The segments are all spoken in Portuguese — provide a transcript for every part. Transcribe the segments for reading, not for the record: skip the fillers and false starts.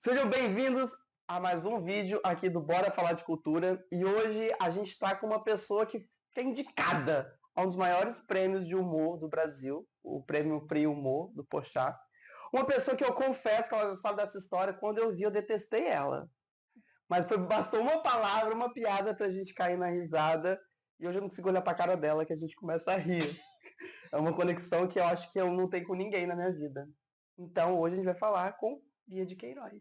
Sejam bem-vindos a mais um vídeo aqui do Bora Falar de Cultura. E hoje a gente está com uma pessoa que é indicada a um dos maiores prêmios de humor do Brasil, o Prêmio Pri Humor, do Porchat. Uma pessoa que eu confesso que ela já sabe dessa história, quando eu vi eu detestei ela. Mas bastou uma palavra, uma piada pra gente cair na risada. E hoje eu não consigo olhar pra cara dela que a gente começa a rir. É uma conexão que eu acho que eu não tenho com ninguém na minha vida. Então hoje a gente vai falar com Bia de Queiroz.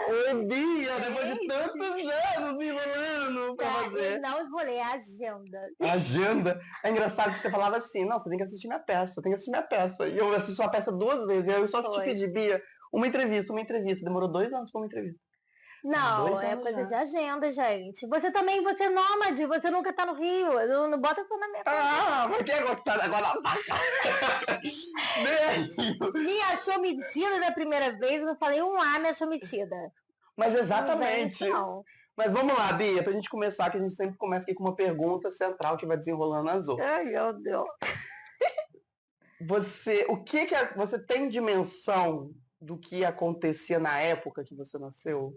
Oi, Bia, depois de tantos anos me enrolando pra fazer. Eu não enrolei a agenda. Agenda. É engraçado que você falava assim, não, você tem que assistir minha peça, tem que assistir minha peça. E eu assisti sua peça 2 vezes, e aí eu só te pedi, Bia, uma entrevista. Demorou 2 anos pra uma entrevista. Não, é coisa de agenda, gente. Você também, você é nômade, você nunca tá no Rio. Não bota isso na minha cara. Mas quem é gostado agora? Me achou metida da primeira vez, eu falei me achou metida. Mas exatamente. Não. Mas vamos lá, Bia, pra gente começar, que a gente sempre começa aqui com uma pergunta central que vai desenrolando as outras. Ai, meu Deus. Você tem dimensão do que acontecia na época que você nasceu?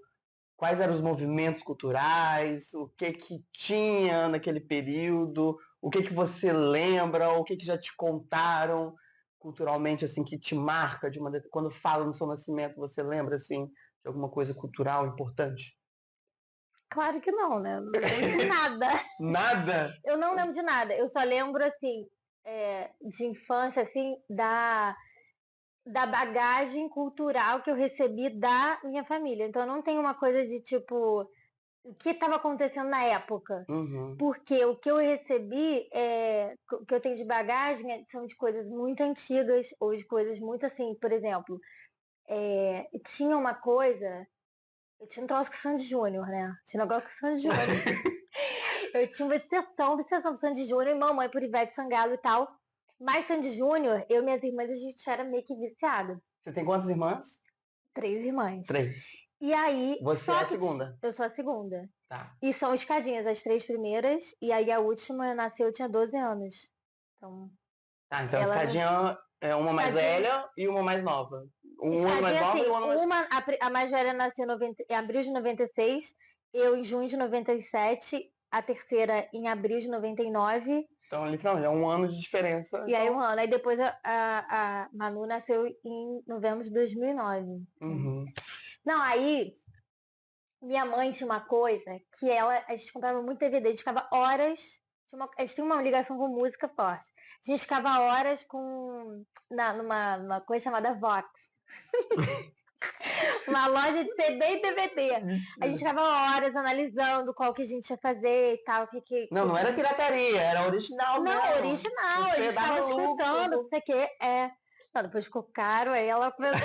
Quais eram os movimentos culturais? O que tinha naquele período? O que você lembra? O que já te contaram culturalmente, assim, que te marca quando fala no seu nascimento, você lembra, assim, de alguma coisa cultural importante? Claro que não, né? Eu não lembro de nada. Nada? Eu não lembro de nada. Eu só lembro, assim, de infância, assim, da bagagem cultural que eu recebi da minha família. Então eu não tenho uma coisa de tipo o que estava acontecendo na época. Uhum. Porque o que eu recebi, o que eu tenho de bagagem são de coisas muito antigas ou de coisas muito assim, por exemplo, tinha uma coisa, eu tinha um troço com o Sandy Júnior, né? Tinha um negócio com o Sandy Júnior. Eu tinha uma obsessão com Sandy Júnior e mamãe por Ivete Sangalo e tal. Mas Sandy Júnior, eu e minhas irmãs, a gente era meio que viciada. Você tem quantas irmãs? 3 irmãs. 3. E aí. Você é a segunda? Eu sou a segunda. Tá. E são escadinhas, as 3 primeiras. E aí a última nasceu, eu tinha 12 anos. Então. Tá, então escadinha é uma mais velha e uma mais nova. Uma mais nova assim, e uma mais... a mais velha nasceu em abril de 96, eu em junho de 97, a terceira em abril de 99. Então, literalmente, é um ano de diferença. E aí um ano. Aí depois a Manu nasceu em novembro de 2009. Uhum. Não, aí minha mãe tinha uma coisa que a gente comprava muito DVD, a gente ficava horas. A gente tinha uma ligação com música forte. A gente ficava horas numa coisa chamada Vox. Uma loja de CD e DVD. A gente ficava horas analisando qual que a gente ia fazer e tal. Não era pirataria, era original. Não, original. A gente tava escutando, não sei o que. Não, depois ficou caro, aí ela começou.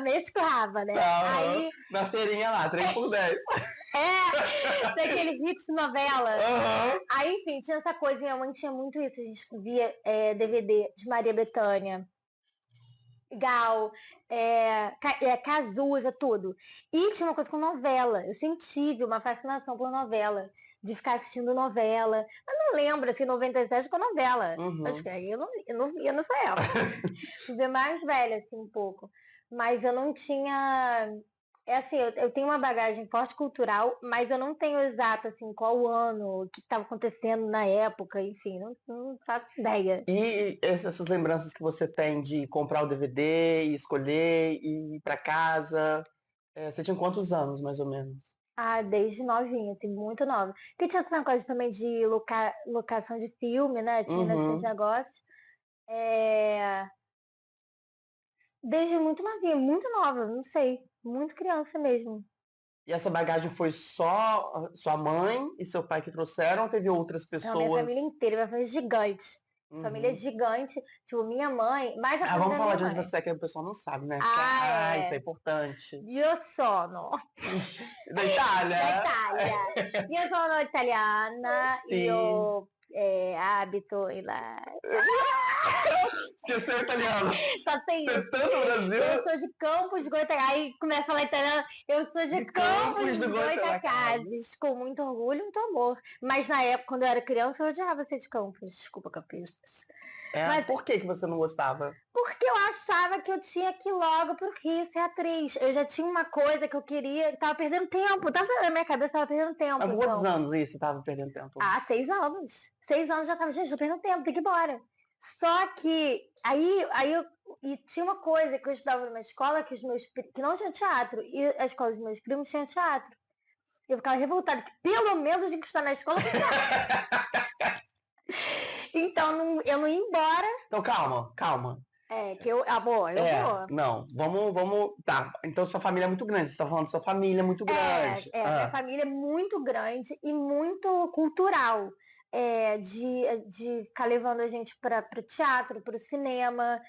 Mesclava, né? Aí, na feirinha lá, 3 por 10. Daquele hits novela. Uhum. Aí, enfim, tinha essa coisa, minha mãe tinha muito isso. A gente via DVD de Maria Bethânia, Gal, Cazuza, tudo. E tinha uma coisa com novela. Eu sempre tive uma fascinação por novela, de ficar assistindo novela. Mas não lembro, assim, 97 com novela. Uhum. Acho que aí eu não via nessa época. Fui ver mais velha, assim, um pouco. Mas eu não tinha... assim, eu tenho uma bagagem forte cultural, mas eu não tenho exato, assim, qual o ano, o que estava acontecendo na época, enfim, não faço ideia. E essas lembranças que você tem de comprar o DVD e escolher e ir pra casa, você tinha quantos anos, mais ou menos? Desde novinha, assim, muito nova. Porque tinha essa coisa também de locação de filme, né? Tinha Uhum. nesses negócios. Desde muito novinha, muito nova, não sei. Muito criança mesmo. E essa bagagem foi só sua mãe e seu pai que trouxeram ou teve outras pessoas? Não, minha família inteira, minha família é gigante. Uhum. Família gigante. Tipo, minha mãe, mais a família vamos falar de minha onde mãe. você é, que o pessoal não sabe, né? Isso é importante. Io sono Da Itália? da Itália. Io sono italiana, Sì. io Hábito e lá. Esqueceu o italiano. Só tem isso. Tentando o Brasil. Eu sou de Campos de Goitacazes. Aí começa a falar italiano. Eu sou de Campos de Goitacazes. Com muito orgulho e muito amor. Mas na época, quando eu era criança, eu odiava ser de Campos. Desculpa, campistas. Mas Por que você não gostava? Porque eu achava que eu tinha que ir logo pro Rio ser atriz. Eu já tinha uma coisa que eu queria. Tava perdendo tempo. Tava na minha cabeça, tava perdendo tempo. Há quantos anos isso você tava perdendo tempo? 6 anos. 6 anos já tava, gente, tô perdendo tempo, tem que ir embora. Só que e tinha uma coisa que eu estudava numa escola que que não tinha teatro, e a escola dos meus primos tinha teatro. Eu ficava revoltada, que pelo menos eu tinha que estar na escola com teatro. Então eu não ia embora. Então calma. Que eu vou. Não, vamos. Tá, então sua família é muito grande. Você tá falando de sua família é muito grande. Minha família é muito grande e muito cultural. De ficar levando a gente para o teatro, para o cinema,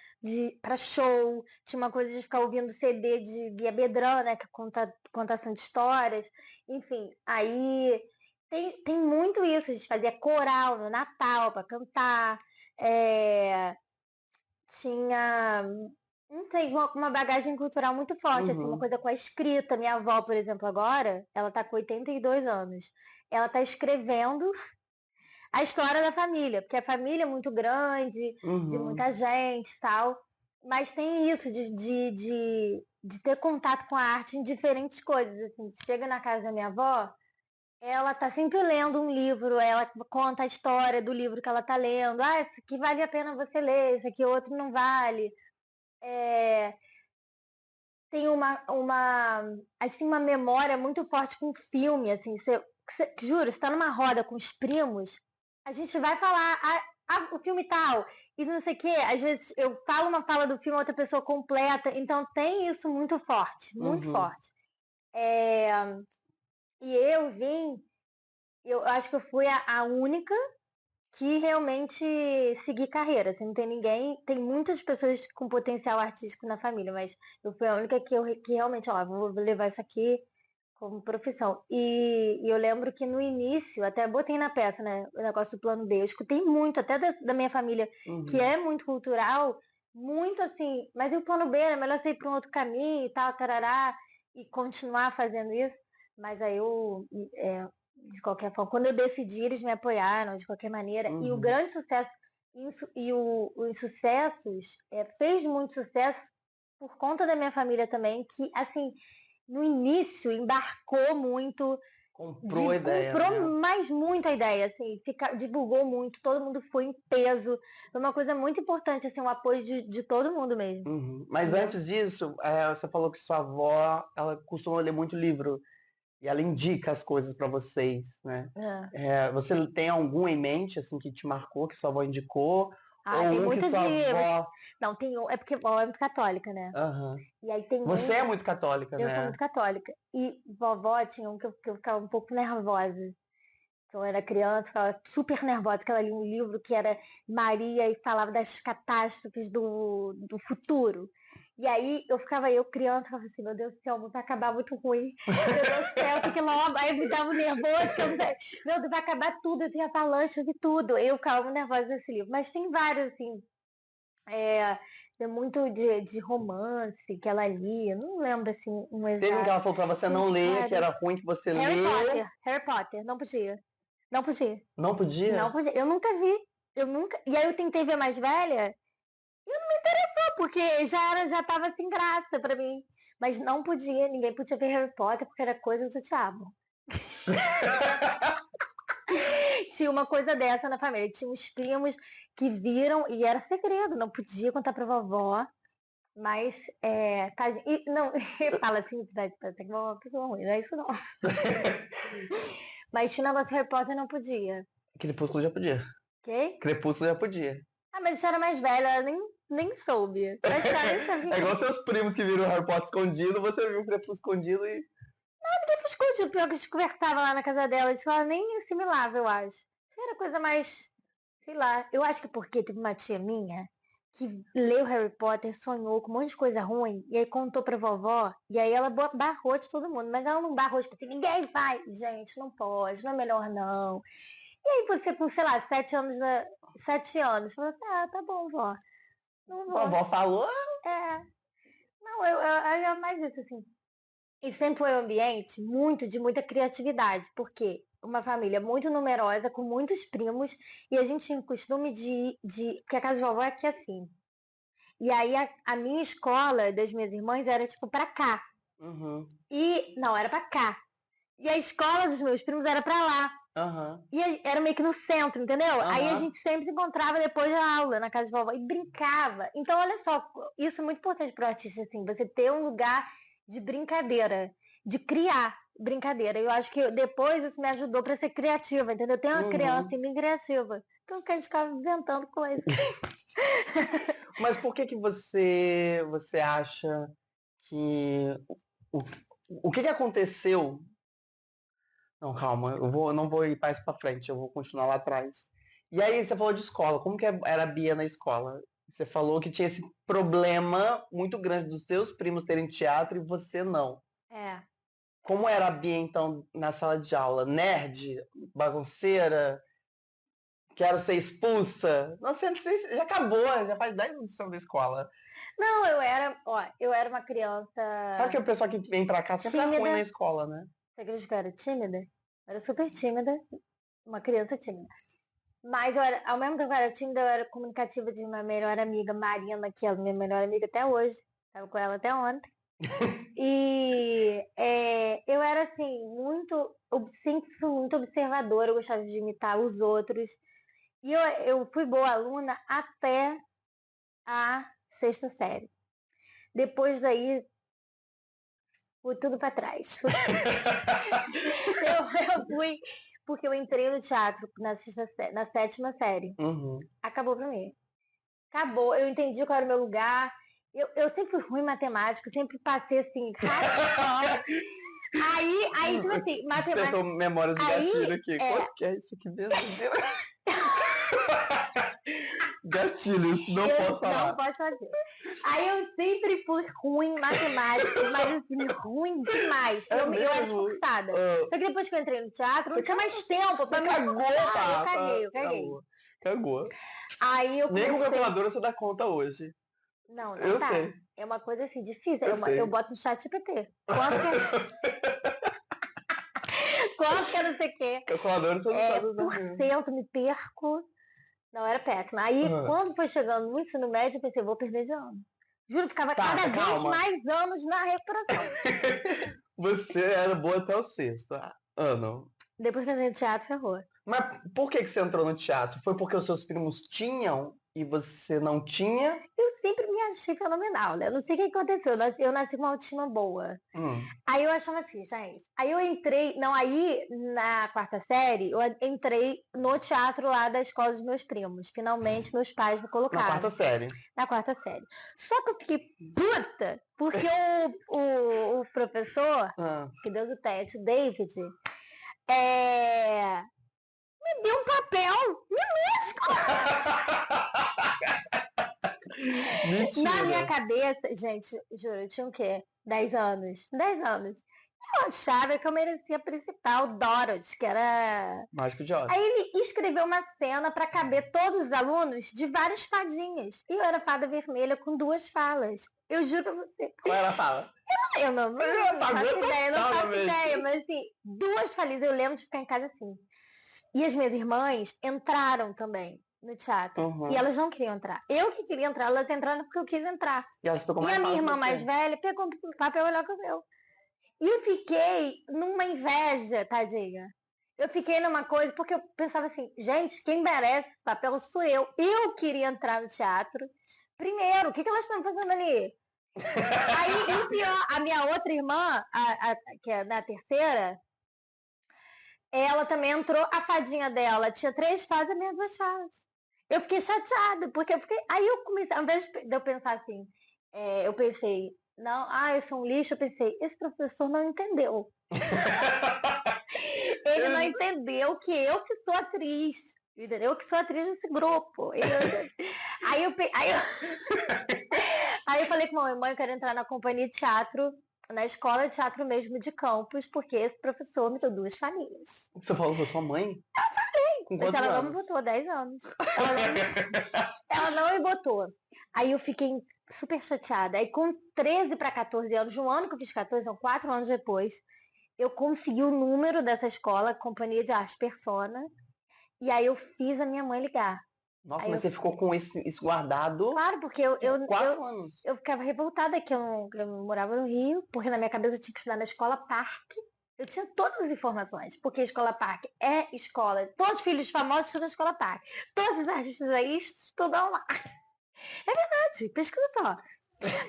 para show. Tinha uma coisa de ficar ouvindo CD de Guia Bedran, né, que conta contação de histórias. Enfim, aí tem muito isso. A gente fazia coral no Natal para cantar. Tinha não tem uma bagagem cultural muito forte, assim, uma coisa com a escrita. Minha avó, por exemplo, agora, ela tá com 82 anos. Ela tá escrevendo a história da família, porque a família é muito grande, de muita gente e tal, mas tem isso de ter contato com a arte em diferentes coisas. Assim, você chega na casa da minha avó, ela tá sempre lendo um livro, ela conta a história do livro que ela tá lendo. Esse aqui vale a pena você ler, esse aqui outro não vale. Tem a gente tem uma memória muito forte com filme, assim, juro, você tá numa roda com os primos, a gente vai falar o filme tal, e não sei o quê, às vezes eu falo uma fala do filme, outra pessoa completa, então tem isso muito forte, muito forte. E eu acho que eu fui a única que realmente segui carreira, assim, não tem ninguém, tem muitas pessoas com potencial artístico na família, mas eu fui a única que realmente, vou levar isso aqui como profissão. E eu lembro que no início, até botei na peça, né, o negócio do plano B, eu escutei muito, até da minha família, que é muito cultural, muito assim, mas e o plano B, é melhor você ir para um outro caminho e tal, tarará, e continuar fazendo isso, mas aí de qualquer forma, quando eu decidi, eles me apoiaram de qualquer maneira. E o grande sucesso, os sucessos, fez muito sucesso por conta da minha família também, que, assim, no início embarcou muito. Comprou a ideia. Comprou mais muito a ideia, assim, divulgou muito, todo mundo foi em peso. Foi uma coisa muito importante, assim, o apoio de todo mundo mesmo. Mas antes disso, você falou que sua avó, ela costuma ler muito livro. E ela indica as coisas para vocês, né? Você tem algum em mente, assim, que te marcou, que sua avó indicou? Ou tem muito que sua avó... Não, é porque vovó é muito católica, né? E aí tem Você é muito católica, né? Eu sou muito católica. E vovó tinha que eu ficava um pouco nervosa. Quando eu era criança, ficava super nervosa, que ela lia um livro que era Maria e falava das catástrofes do futuro. E aí eu criança, falava assim, meu Deus do céu, vai acabar muito ruim. Meu Deus do céu, fique logo. Aí me dava um nervoso, meu Deus, vai acabar tudo, eu tenho avalanche de tudo. Eu ficava muito nervosa desse livro. Mas tem vários, assim, muito de romance que ela lia. Não lembro, assim, um exato. Teve um que ela falou pra você não ler, que era ruim que você lê. Harry Potter, não podia. Não podia. Não podia? Não podia. Eu nunca vi. E aí eu tentei ver mais velha e não me interessou, porque já tava sem graça pra mim. Mas não podia, ninguém podia ver Harry Potter porque era coisa do diabo. Tinha uma coisa dessa na família. Tinha uns primos que viram e era segredo, não podia contar pra vovó. Mas, não, fala assim, parece que é uma pessoa ruim, não é isso não. Mas tinha um negócio de Harry Potter, não podia. Crepúsculo já podia. Ok? Crepúsculo já podia. Mas eu era mais velha, nem soube. É igual seus primos que viram o Harry Potter escondido, você viu o Crepúsculo escondido e... Não, ninguém foi escondido, pior que a gente conversava lá na casa dela, ela nem assimilava, eu acho. Era coisa mais, sei lá, eu acho que porque teve uma tia minha que leu Harry Potter, sonhou com um monte de coisa ruim, e aí contou pra vovó, e aí ela barrou de todo mundo, mas ela não barrou, tipo assim, ninguém vai. Gente, não pode, não é melhor não. E aí você com, sei lá, 7 anos, falou assim, tá bom, vó. Não A vou. avó falou? É. Não, eu é mais isso, assim. E sempre foi um ambiente de muita criatividade, porque uma família muito numerosa, com muitos primos, e a gente tinha o costume porque a casa de vovó é aqui assim. E aí a minha escola das minhas irmãs era tipo pra cá. Uhum. Não, era pra cá. E a escola dos meus primos era pra lá. Uhum. E era meio que no centro, entendeu? Aí a Uhum. gente sempre se encontrava depois da aula na casa de vovó e brincava. Então, olha só, isso é muito importante para o artista, assim, você ter um lugar de brincadeira, de criar brincadeira. Eu acho que depois isso me ajudou para ser criativa, entendeu? Tem uma criança assim, bem criativa. Então, que a gente ficava inventando coisas. Mas por que você acha que o que aconteceu? Não, calma, eu não vou ir mais para frente, eu vou continuar lá atrás. E aí você falou de escola, como que era a Bia na escola? Você falou que tinha esse problema muito grande dos seus primos terem teatro e você não. É. Como era a Bia então na sala de aula? Nerd, bagunceira, quero ser expulsa? Nossa, já acabou, já faz 10 anos que saiu da escola. Não, eu era uma criança Sabe que o pessoal que vem pra cá sempre é ruim na tímida. escola, né? Você acredita que eu era tímida? Eu era super tímida, uma criança tímida. Mas ao mesmo tempo que eu era tímida, eu era comunicativa de uma melhor amiga, Marina, que é a minha melhor amiga até hoje. Estava com ela até ontem. E eu era assim, sempre fui muito observadora, eu gostava de imitar os outros. E eu fui boa aluna até a sexta série. Depois daí, fui tudo para trás. eu fui, porque eu entrei no teatro na sétima série. Uhum. Acabou pra mim. Acabou, eu entendi qual era o meu lugar. Eu sempre fui ruim em matemática, eu sempre passei assim, raspando. Aí, tipo assim, matemática. Despertou memórias de gatilho aqui. Quanto que é isso aqui mesmo? Gatilho, não posso falar. Não posso fazer. Aí eu sempre fui ruim em matemática, mas assim, ruim demais. Eu era esforçada. Só que depois que eu entrei no teatro, não tinha mais tempo pra me esforçar. Eu caguei. Cagou. Aí eu comecei... Nem com calculadora você dá conta hoje. Não eu dá. sei. É uma coisa assim, difícil. Eu boto no chat GPT. Quanto que é não sei o quê. Calculadora você não sabe usar mesmo. Porcento, me perco. Não, era péssima. Aí, quando foi chegando no ensino médio, eu pensei, vou perder de ano. Juro, ficava cada vez mais anos na recuperação. Você era boa até o sexto ano. Depois que eu entrei no teatro, ferrou. Mas por que você entrou no teatro? Foi porque os seus primos tinham e você não tinha? Eu sempre me achei fenomenal, né? Eu não sei o que aconteceu. Eu nasci com uma autoestima boa. Aí eu achava assim, gente. Aí eu entrei. Não, aí na quarta série, eu entrei no teatro lá da escola dos meus primos. Finalmente, meus pais me colocaram. Na quarta série. Na quarta série. Só que eu fiquei puta, porque o professor, que Deus o tete, o David, me deu um papel minúsculo. Na minha cabeça, gente, juro, eu tinha o quê? 10 anos. 10 anos. Eu achava que eu merecia a principal, Dorothy, que era... Mágico de Oz. Aí ele escreveu uma cena para caber todos os alunos de várias fadinhas. E eu era fada vermelha com 2 falas. Eu juro pra você. Qual era a fala? Eu não faço ideia, mas assim, 2 falinhas. Eu lembro de ficar em casa assim. E as minhas irmãs entraram também no teatro. E elas não queriam entrar. Eu que queria entrar, elas entraram porque eu quis entrar. E a minha irmã mais velha pegou um papel melhor que o meu. E eu fiquei numa inveja, tadinha. Eu fiquei numa coisa, porque eu pensava assim, gente, quem merece esse papel sou eu. Eu queria entrar no teatro. Primeiro, o que elas estão fazendo ali? Aí, e o pior, a minha outra irmã, que é da terceira, ela também entrou, a fadinha dela tinha 3 fases, as minhas 2 fases. Eu fiquei chateada, porque aí eu comecei, ao invés de eu pensar assim, eu pensei, não, eu sou um lixo, eu pensei, esse professor não entendeu. Ele não entendeu que eu que sou atriz, entendeu? Eu que sou atriz desse grupo. Aí eu falei com a mãe, eu quero entrar na companhia de teatro, na escola de teatro mesmo de Campos, porque esse professor me deu 2 famílias. Você falou com a sua mãe? Eu falei. Com Mas quantos ela não anos? me botou 10 anos. Ela não me botou. Aí eu fiquei super chateada. Aí com 13 para 14 anos, no ano que eu fiz 14, são 4 anos depois, eu consegui o número dessa escola, Companhia de Arte Persona, e aí eu fiz a minha mãe ligar. Nossa, Aí mas você ficou com isso guardado claro, porque por 4 anos. eu ficava revoltada que eu não morava no Rio, porque na minha cabeça eu tinha que estudar na escola Parque. Eu tinha todas as informações, porque a escola Parque é escola. Todos os filhos famosos estudam na escola Parque. Todos os artistas aí estudam lá. É verdade, pesquisa só.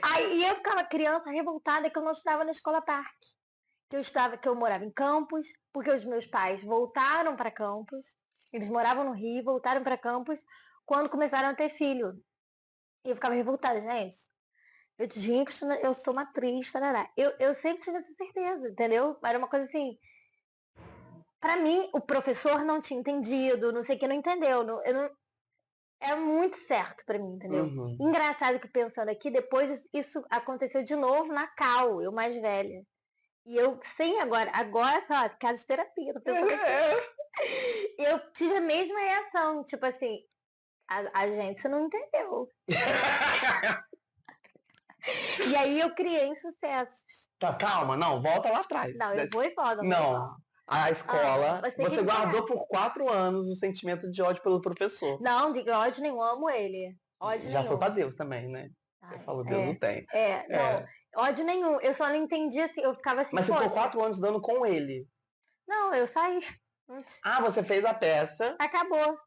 Aí eu ficava criança revoltada que eu não estudava na escola Parque. Que eu morava em Campos, porque os meus pais voltaram para Campos. Eles moravam no Rio, voltaram para Campos quando começaram a ter filho. E eu ficava revoltada, gente. Eu tinha que estudar, eu sou uma atriz, tarará. Eu sempre tive essa certeza, entendeu? Era uma coisa assim. Pra mim, o professor não tinha entendido, não sei o que, não entendeu. Eu não, é muito certo pra mim, entendeu? Uhum. Engraçado que pensando aqui, depois isso aconteceu de novo na Cal, eu mais velha. E eu, sem agora só, caso de terapia, não penso eu tive a mesma reação, tipo assim, a gente você não entendeu. E aí eu criei insucessos. Tá, calma, não, volta lá atrás. Não, eu vou e volto. Não, a escola, você guardou entender. por 4 anos o sentimento de ódio pelo professor. Não, de ódio nenhum, amo ele. Ódio Já foi nenhum. pra Deus também, né? Você falou, Deus não tem. Não, ódio nenhum. Eu só não entendi assim, eu ficava assim, Mas você ficou poxa. 4 anos dando com ele. Não, eu saí. Ah, você fez a peça. Acabou.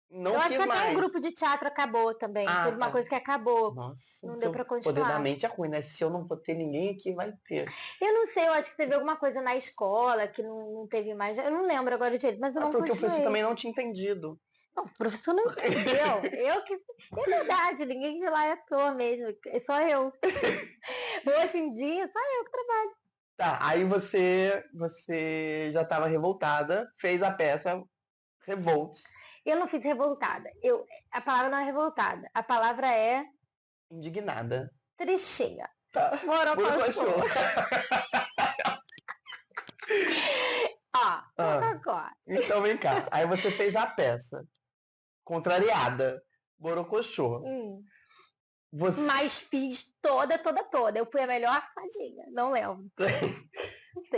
Não Eu acho quis que até o mais. grupo de teatro acabou também. Ah, Teve uma tá. coisa que acabou. Nossa, Não o deu seu pra poder da continuar. mente é ruim, né? Se eu não vou ter ninguém aqui, vai ter. Eu não sei, eu acho que teve alguma coisa na escola que não teve mais. Eu não lembro agora direito, mas eu não Porque o professor continuei. também não tinha entendido. Não, o professor não entendeu. Eu que. É verdade, ninguém de lá é à toa mesmo. É só eu. Hoje em dia, só eu que trabalho. Tá, aí você já estava revoltada, fez a peça Revolts. Eu não fiz revoltada. A palavra não é revoltada. A palavra é Indignada. tristinha. Tá. Morocochô. Ó, Ah, então vem cá. Aí você fez a peça. Contrariada. Borocochô. Você... Mas fiz toda. Eu fui a melhor fadinha. Não lembro.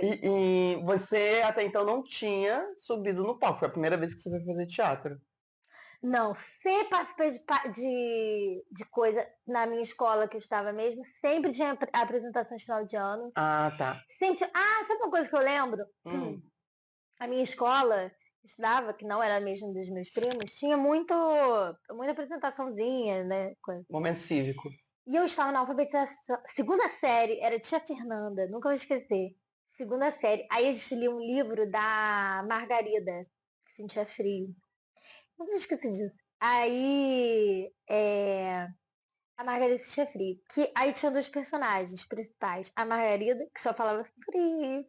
E você até então não tinha subido no palco. Foi a primeira vez que você foi fazer teatro. Não, sempre participei de coisa na minha escola que eu estava mesmo. Sempre tinha apresentação de final de ano. Ah, tá. Sabe uma coisa que eu lembro? A minha escola estudava, que não era mesmo dos meus primos, tinha muita apresentaçãozinha, né? Momento cívico. E eu estava na alfabetização. Segunda série, era Tia Fernanda, nunca vou esquecer. Segunda série. Aí a gente lia um livro da Margarida, que sentia frio. Nunca vou esquecer disso. Aí a Margarida sentia frio. Aí tinha dois personagens principais. A Margarida, que só falava frio.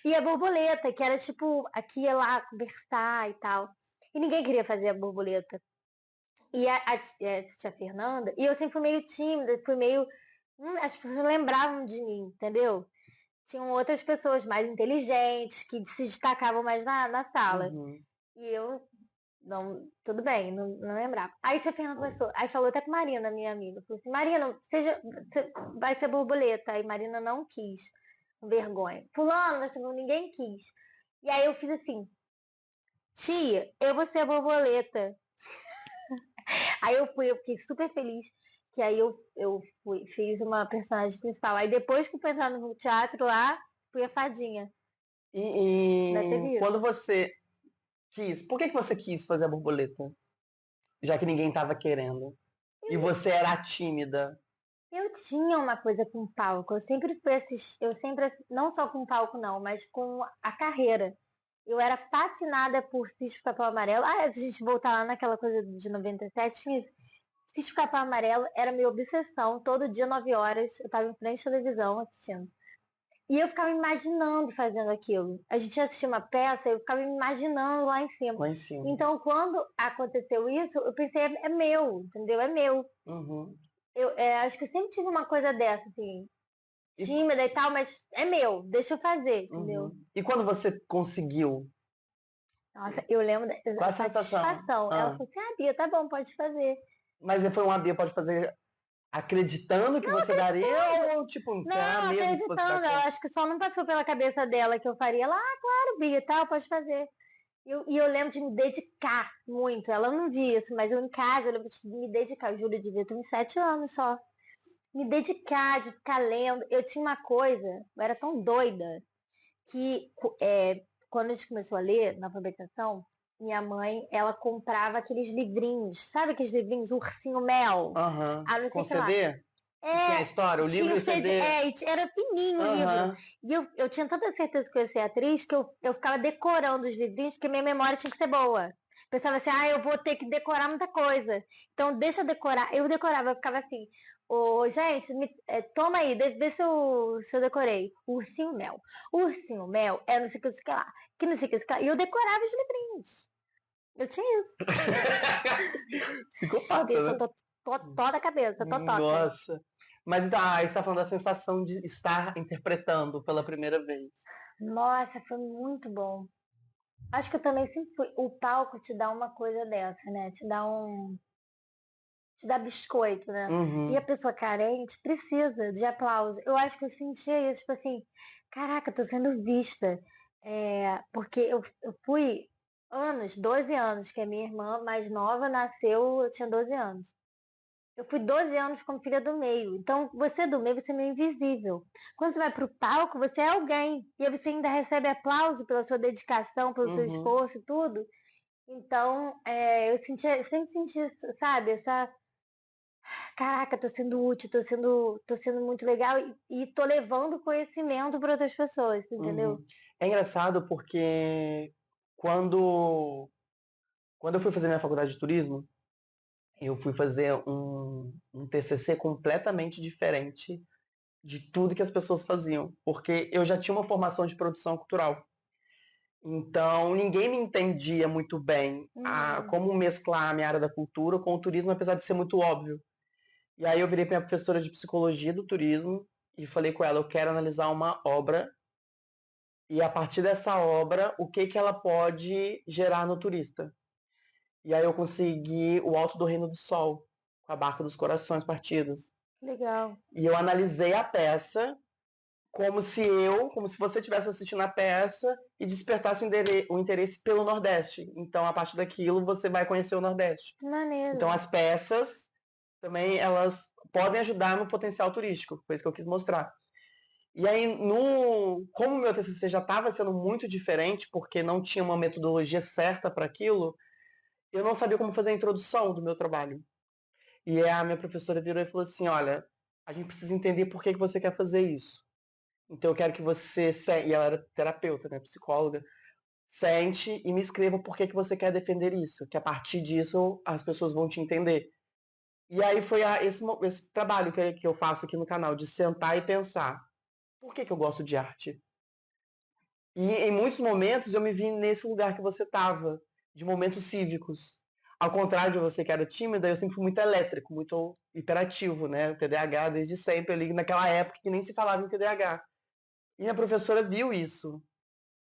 E a borboleta, que era tipo, aqui ia lá conversar e tal. E ninguém queria fazer a borboleta. E a tia Fernanda, e eu sempre fui meio tímida, fui meio. As pessoas não lembravam de mim, entendeu? Tinham outras pessoas mais inteligentes, que se destacavam mais na sala. E eu, não, tudo bem, não lembrava. Aí a tia Fernanda começou, aí falou até com Marina, minha amiga, falou assim, Marina, você vai ser borboleta. Aí Marina não quis, com vergonha. Fulano, ninguém quis. E aí eu fiz assim, tia, eu vou ser a borboleta. Aí eu fiquei super feliz, que aí fiz uma personagem principal. Aí depois que eu fui entrar no teatro lá, fui a fadinha. E quando você quis, por que você quis fazer a borboleta? Já que ninguém estava querendo. E você era tímida. Eu tinha uma coisa com palco. Eu sempre fui não só com palco não, mas com a carreira. Eu era fascinada por Sítio Capão Amarelo. Se a gente voltar lá naquela coisa de 97, Sítio Capão Amarelo era minha obsessão. Todo dia, 9 horas, eu estava em frente à televisão assistindo. E eu ficava imaginando fazendo aquilo. A gente assistia uma peça, eu ficava imaginando lá em cima. Lá em cima. Então, quando aconteceu isso, eu pensei, é meu, entendeu? É meu. Eu acho que eu sempre tive uma coisa dessa, assim, tímida e tal, mas é meu, deixa eu fazer, entendeu? E quando você conseguiu Nossa, eu lembro Qual a da sensação? satisfação. Ela falou assim, ah, Bia, tá bom, pode fazer. Mas foi uma Bia pode fazer acreditando que você daria ou tipo, será Não, mesmo que fosse dar acreditando, eu conta? acho que só não passou pela cabeça dela que eu faria. Ela, ah, claro, Bia, tal, pode fazer. E eu lembro de me dedicar muito. Ela não via isso, mas eu em casa, eu lembro de me dedicar. Eu juro, eu devia ter uns 7 anos só. Me dedicar, de ficar lendo. Eu tinha uma coisa, eu era tão doida, que quando a gente começou a ler na alfabetização, minha mãe, ela comprava aqueles livrinhos, sabe aqueles livrinhos, Ursinho Mel? Aham. Ah, não sei Com o que lá. CD? Que tinha a É, história, o livro tinha e o o CD, CD. era fininho o livro. Aham. E eu tinha tanta certeza que eu ia ser atriz que eu ficava decorando os livrinhos, porque minha memória tinha que ser boa. Pensava assim, eu vou ter que decorar muita coisa. Então, deixa eu decorar. Eu decorava, eu ficava assim, ô, gente, toma aí, vê se eu decorei. Ursinho Mel. Ursinho Mel é não sei o que lá. Que não sei o que lá. E eu decorava os livrinhos. Eu tinha isso. Psicopata, Pessoa né? toda a cabeça, totoca. Nossa. Mas então, aí você tá falando da sensação de estar interpretando pela primeira vez. Nossa, foi muito bom. Acho que eu também sempre fui. O palco te dá uma coisa dessa, né? Te dá biscoito, né? E a Uhum. pessoa carente precisa de aplauso. Eu acho que eu sentia isso, tipo assim, caraca, tô sendo vista. Porque eu fui 12 anos, que a minha irmã mais nova nasceu, eu tinha 12 anos. Eu fui 12 anos como filha do meio. Então, você é do meio, você é meio invisível. Quando você vai para o palco, você é alguém. E aí você ainda recebe aplauso pela sua dedicação, pelo seu Uhum. esforço e tudo. Então, sempre senti, sabe, caraca, tô sendo útil, tô sendo muito legal e tô levando conhecimento para outras pessoas, entendeu? Uhum. É engraçado porque quando, quando eu fui fazer minha faculdade de turismo, eu fui fazer um TCC completamente diferente de tudo que as pessoas faziam, porque eu já tinha uma formação de produção cultural. Então, ninguém me entendia muito bem Uhum. como mesclar a minha área da cultura com o turismo, apesar de ser muito óbvio. E aí eu virei para minha professora de psicologia do turismo e falei com ela, eu quero analisar uma obra e a partir dessa obra, o que que ela pode gerar no turista. E aí eu consegui o Alto do Reino do Sol, com a Barca dos Corações Partidos. Legal. E eu analisei a peça como se você estivesse assistindo a peça e despertasse o interesse pelo Nordeste. Então, a partir daquilo, você vai conhecer o Nordeste. Que Então, maneiro. as peças também, elas podem ajudar no potencial turístico, foi isso que eu quis mostrar. E aí, como o meu TCC já estava sendo muito diferente, porque não tinha uma metodologia certa para aquilo, eu não sabia como fazer a introdução do meu trabalho. E a minha professora virou e falou assim, olha, a gente precisa entender por que você quer fazer isso. Então eu quero que você, e ela era terapeuta, né, psicóloga, sente e me escreva por que você quer defender isso, que a partir disso as pessoas vão te entender. E aí foi esse trabalho que eu faço aqui no canal, de sentar e pensar, por que eu gosto de arte? E em muitos momentos eu me vi nesse lugar que você estava, de momentos cívicos. Ao contrário de você que era tímida, eu sempre fui muito elétrico, muito hiperativo, né? TDAH desde sempre, ali naquela época que nem se falava em TDAH. E a professora viu isso,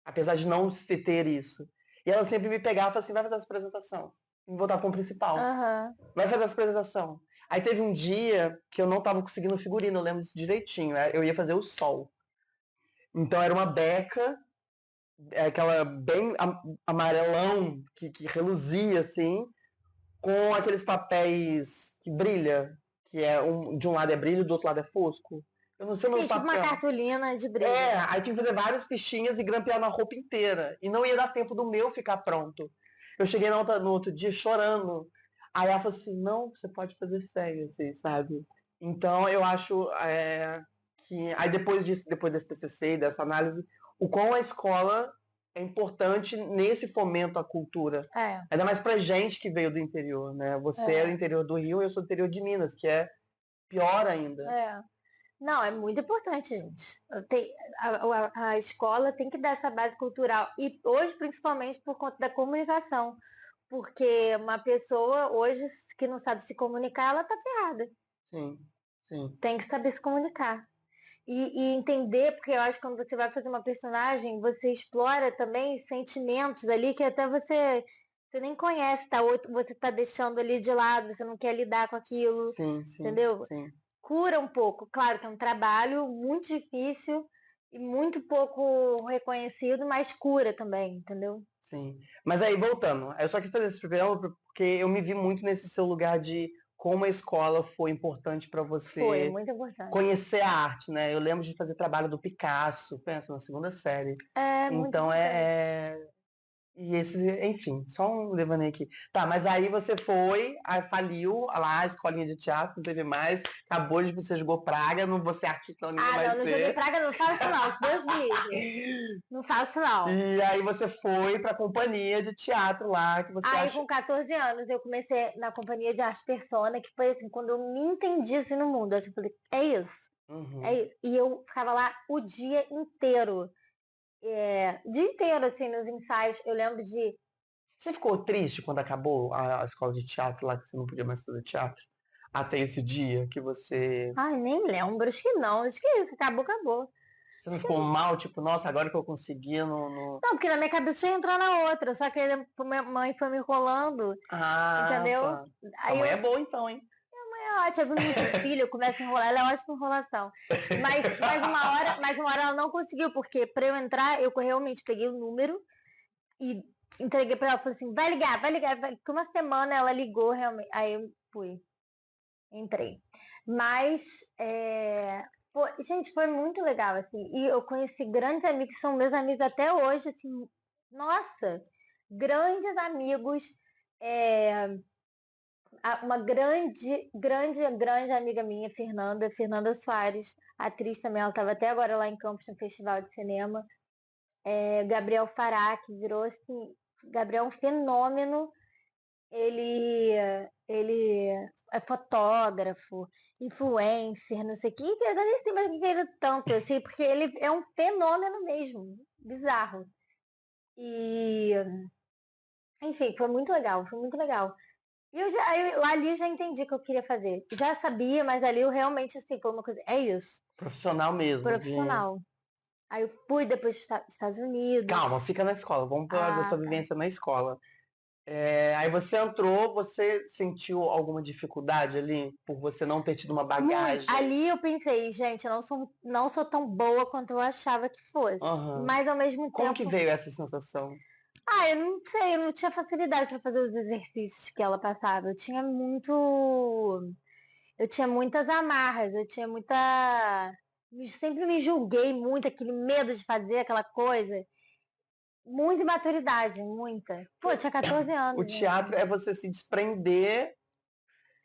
apesar de não se ter isso. E ela sempre me pegava e falava assim, vai fazer essa apresentação. E voltar para o principal. Aham. Vai fazer essa apresentação. Aí teve um dia que eu não estava conseguindo figurino, eu lembro disso direitinho. Eu ia fazer o sol. Então era uma beca, aquela bem amarelão, que reluzia assim, com aqueles papéis que brilha, que de um lado é brilho, do outro lado é fosco. Eu não sei o meu Sim, tipo uma papel. cartolina de brilho. Aí tinha que fazer várias fichinhas e grampear na roupa inteira. E não ia dar tempo do meu ficar pronto. Eu cheguei no outro dia chorando. Aí ela falou assim, não, você pode fazer sem, assim, sabe? Então eu acho que. Aí depois disso, depois desse TCC e dessa análise, o quão a escola é importante nesse fomento à cultura. É, Ainda mais pra gente que veio do interior, né? Você é do é, interior do Rio e eu sou do interior de Minas, que é pior ainda. é. Não, é muito importante, gente. A escola tem que dar essa base cultural. E hoje, principalmente, por conta da comunicação. Porque uma pessoa hoje que não sabe se comunicar, ela tá ferrada. Sim, sim. Tem que saber se comunicar. e entender, porque eu acho que quando você vai fazer uma personagem, você explora também sentimentos ali que até você nem conhece, tá? Ou você tá deixando ali de lado, você não quer lidar com aquilo, Sim, sim, entendeu? sim. Cura um pouco. Claro que é um trabalho muito difícil e muito pouco reconhecido, mas cura também, entendeu? Sim. Mas aí, voltando, eu só quis fazer esse pergunta porque eu me vi muito nesse seu lugar de como a escola foi importante para Foi você muito importante. conhecer a arte, né? Eu lembro de fazer trabalho do Picasso, pensa, na segunda série. É muito Então importante. e esse, enfim, só um devaneio aqui. Tá, mas aí você foi, aí faliu lá a escolinha de teatro, não teve mais, acabou de você jogou praga, não vou ser artista, não, ninguém Ah, vai não joguei ser. praga, não faço não, se Deus livre. Não faço não. E aí você foi pra companhia de teatro lá, que você Aí acha. com 14 anos eu comecei na companhia de arte persona, que foi assim, quando eu me entendi assim no mundo. Eu falei, é isso. É Uhum. isso. E eu ficava lá o dia inteiro. O dia inteiro, assim, nos ensaios. Eu lembro de. Você ficou triste quando acabou a escola de teatro lá, que você não podia mais fazer teatro? Até esse dia que você. Ai, nem lembro. Acho que não. Acho que é isso. Acabou, acabou. Você não Acho que ficou mal, tipo, nossa, agora que eu consegui, não. não, porque na minha cabeça ia entrar na outra. Só que aí minha mãe foi me enrolando, Ah, entendeu? tá. Sua Aí mãe eu. é boa então, hein? É ótimo, minha filha, eu começo a enrolar, ela é ótima enrolação. Mas uma hora ela não conseguiu, porque para eu entrar, eu realmente peguei o número e entreguei para ela, falei assim, vai ligar, vai. Porque uma semana ela ligou realmente. Aí eu fui, entrei. Mas, pô, gente, foi muito legal, assim. E eu conheci grandes amigos, que são meus amigos até hoje, assim, nossa, grandes amigos. É, uma grande amiga minha, Fernanda Soares, atriz também, ela estava até agora lá em Campos no Festival de Cinema. Gabriel Fará, que virou assim, Gabriel é um fenômeno, ele, ele é fotógrafo, influencer, não sei o que, eu nem sei mais o que ele é tanto, assim, porque ele é um fenômeno mesmo, bizarro. E, enfim, foi muito legal, foi muito legal. E ali eu já entendi o que eu queria fazer. Já sabia, mas ali eu realmente, assim, foi uma coisa, é isso, Profissional mesmo, de. profissional. Aí eu fui depois para os Estados Unidos. Calma, fica na escola. Vamos falar da sua Ah, tá. vivência na escola. Aí você entrou, você sentiu alguma dificuldade ali por você não ter tido uma Muito. bagagem? Ali eu pensei, gente, eu não sou tão boa quanto eu achava que fosse. Aham. Mas ao mesmo Como que tempo, veio essa sensação? eu não sei, eu não tinha facilidade para fazer os exercícios que ela passava. Eu tinha muitas amarras, eu tinha muita. Sempre me julguei muito, aquele medo de fazer aquela coisa. Muita imaturidade, muita. Pô, eu tinha 14 O anos, gente. teatro é você se desprender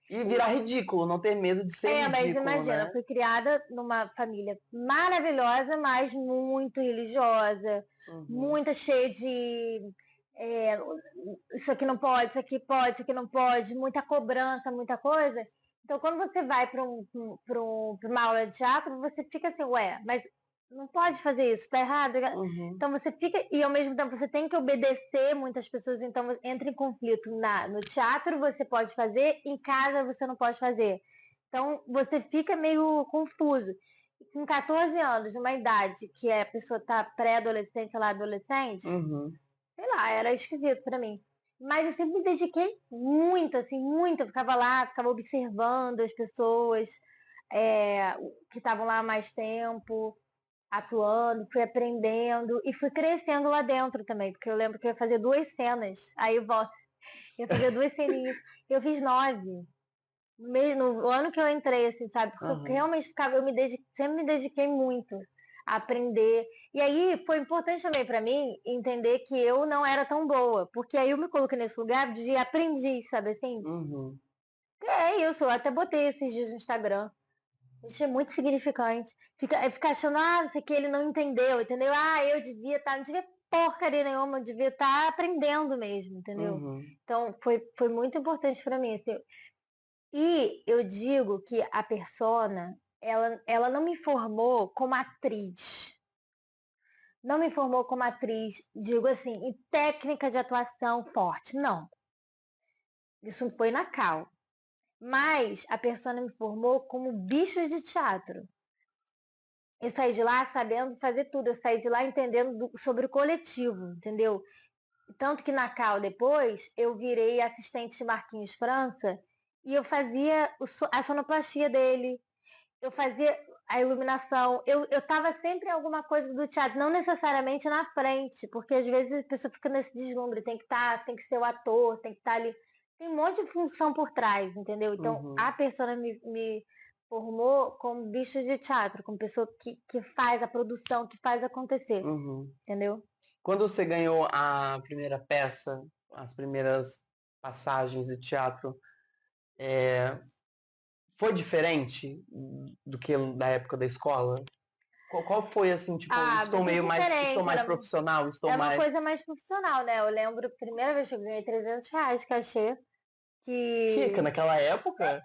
e virar ridículo, não ter medo de ser Mas ridículo, imagina, eu né? fui criada numa família maravilhosa, mas muito religiosa, Uhum, muito cheia de é, isso aqui não pode, isso aqui pode, isso aqui não pode, muita cobrança, muita coisa. Então, quando você vai para uma aula de teatro, você fica assim, ué, mas não pode fazer isso, tá errado. uhum, Então você fica, e ao mesmo tempo você tem que obedecer muitas pessoas, então entra em conflito. No teatro você pode fazer, em casa você não pode fazer. Então você fica meio confuso. Com 14 anos, uma idade que a pessoa tá pré-adolescente, sei lá, adolescente, uhum. sei lá, era esquisito pra mim. Mas eu sempre me dediquei muito, assim, muito. Eu ficava lá, ficava observando as pessoas que estavam lá há mais tempo, atuando, fui aprendendo e fui crescendo lá dentro também, porque eu lembro que eu ia fazer 2 cenas, aí eu ia fazer 2 ceninhas, eu fiz 9. No ano que eu entrei, assim, sabe? Porque eu Uhum. realmente ficava, sempre me dediquei muito a aprender. E aí foi importante também para mim entender que eu não era tão boa, porque aí eu me coloquei nesse lugar de aprendiz, sabe assim? Uhum. É isso, eu até botei esses dias no Instagram. Achei muito significante. Fica achando, não sei o que, ele não entendeu, entendeu? Eu devia estar, não devia porcaria nenhuma, eu devia estar aprendendo mesmo, entendeu? Uhum. Então, foi muito importante para mim. Assim. E eu digo que a persona, ela não me formou como atriz. Não me formou como atriz, digo assim, em técnica de atuação forte. Não. Isso foi na cal. Mas a persona me formou como bicho de teatro. eu saí de lá sabendo fazer tudo, eu saí de lá entendendo sobre o coletivo, entendeu? Tanto que na Cal depois eu virei assistente de Marquinhos França e eu fazia a sonoplastia dele, eu fazia a iluminação, eu tava sempre em alguma coisa do teatro, não necessariamente na frente, porque às vezes a pessoa fica nesse deslumbre, tem que ser o ator, tem que estar ali. Tem um monte de função por trás, entendeu? Então Uhum, a persona me formou como bicho de teatro, como pessoa que faz a produção, que faz acontecer, uhum. entendeu? Quando você ganhou a primeira peça, as primeiras passagens de teatro, foi diferente do que da época da escola? Qual foi assim, tipo, Ah, muito estou diferente, mais profissional, estou é uma mais. coisa mais profissional, né? Eu lembro a primeira vez que eu ganhei R$ 300 cachê, Rica que naquela época?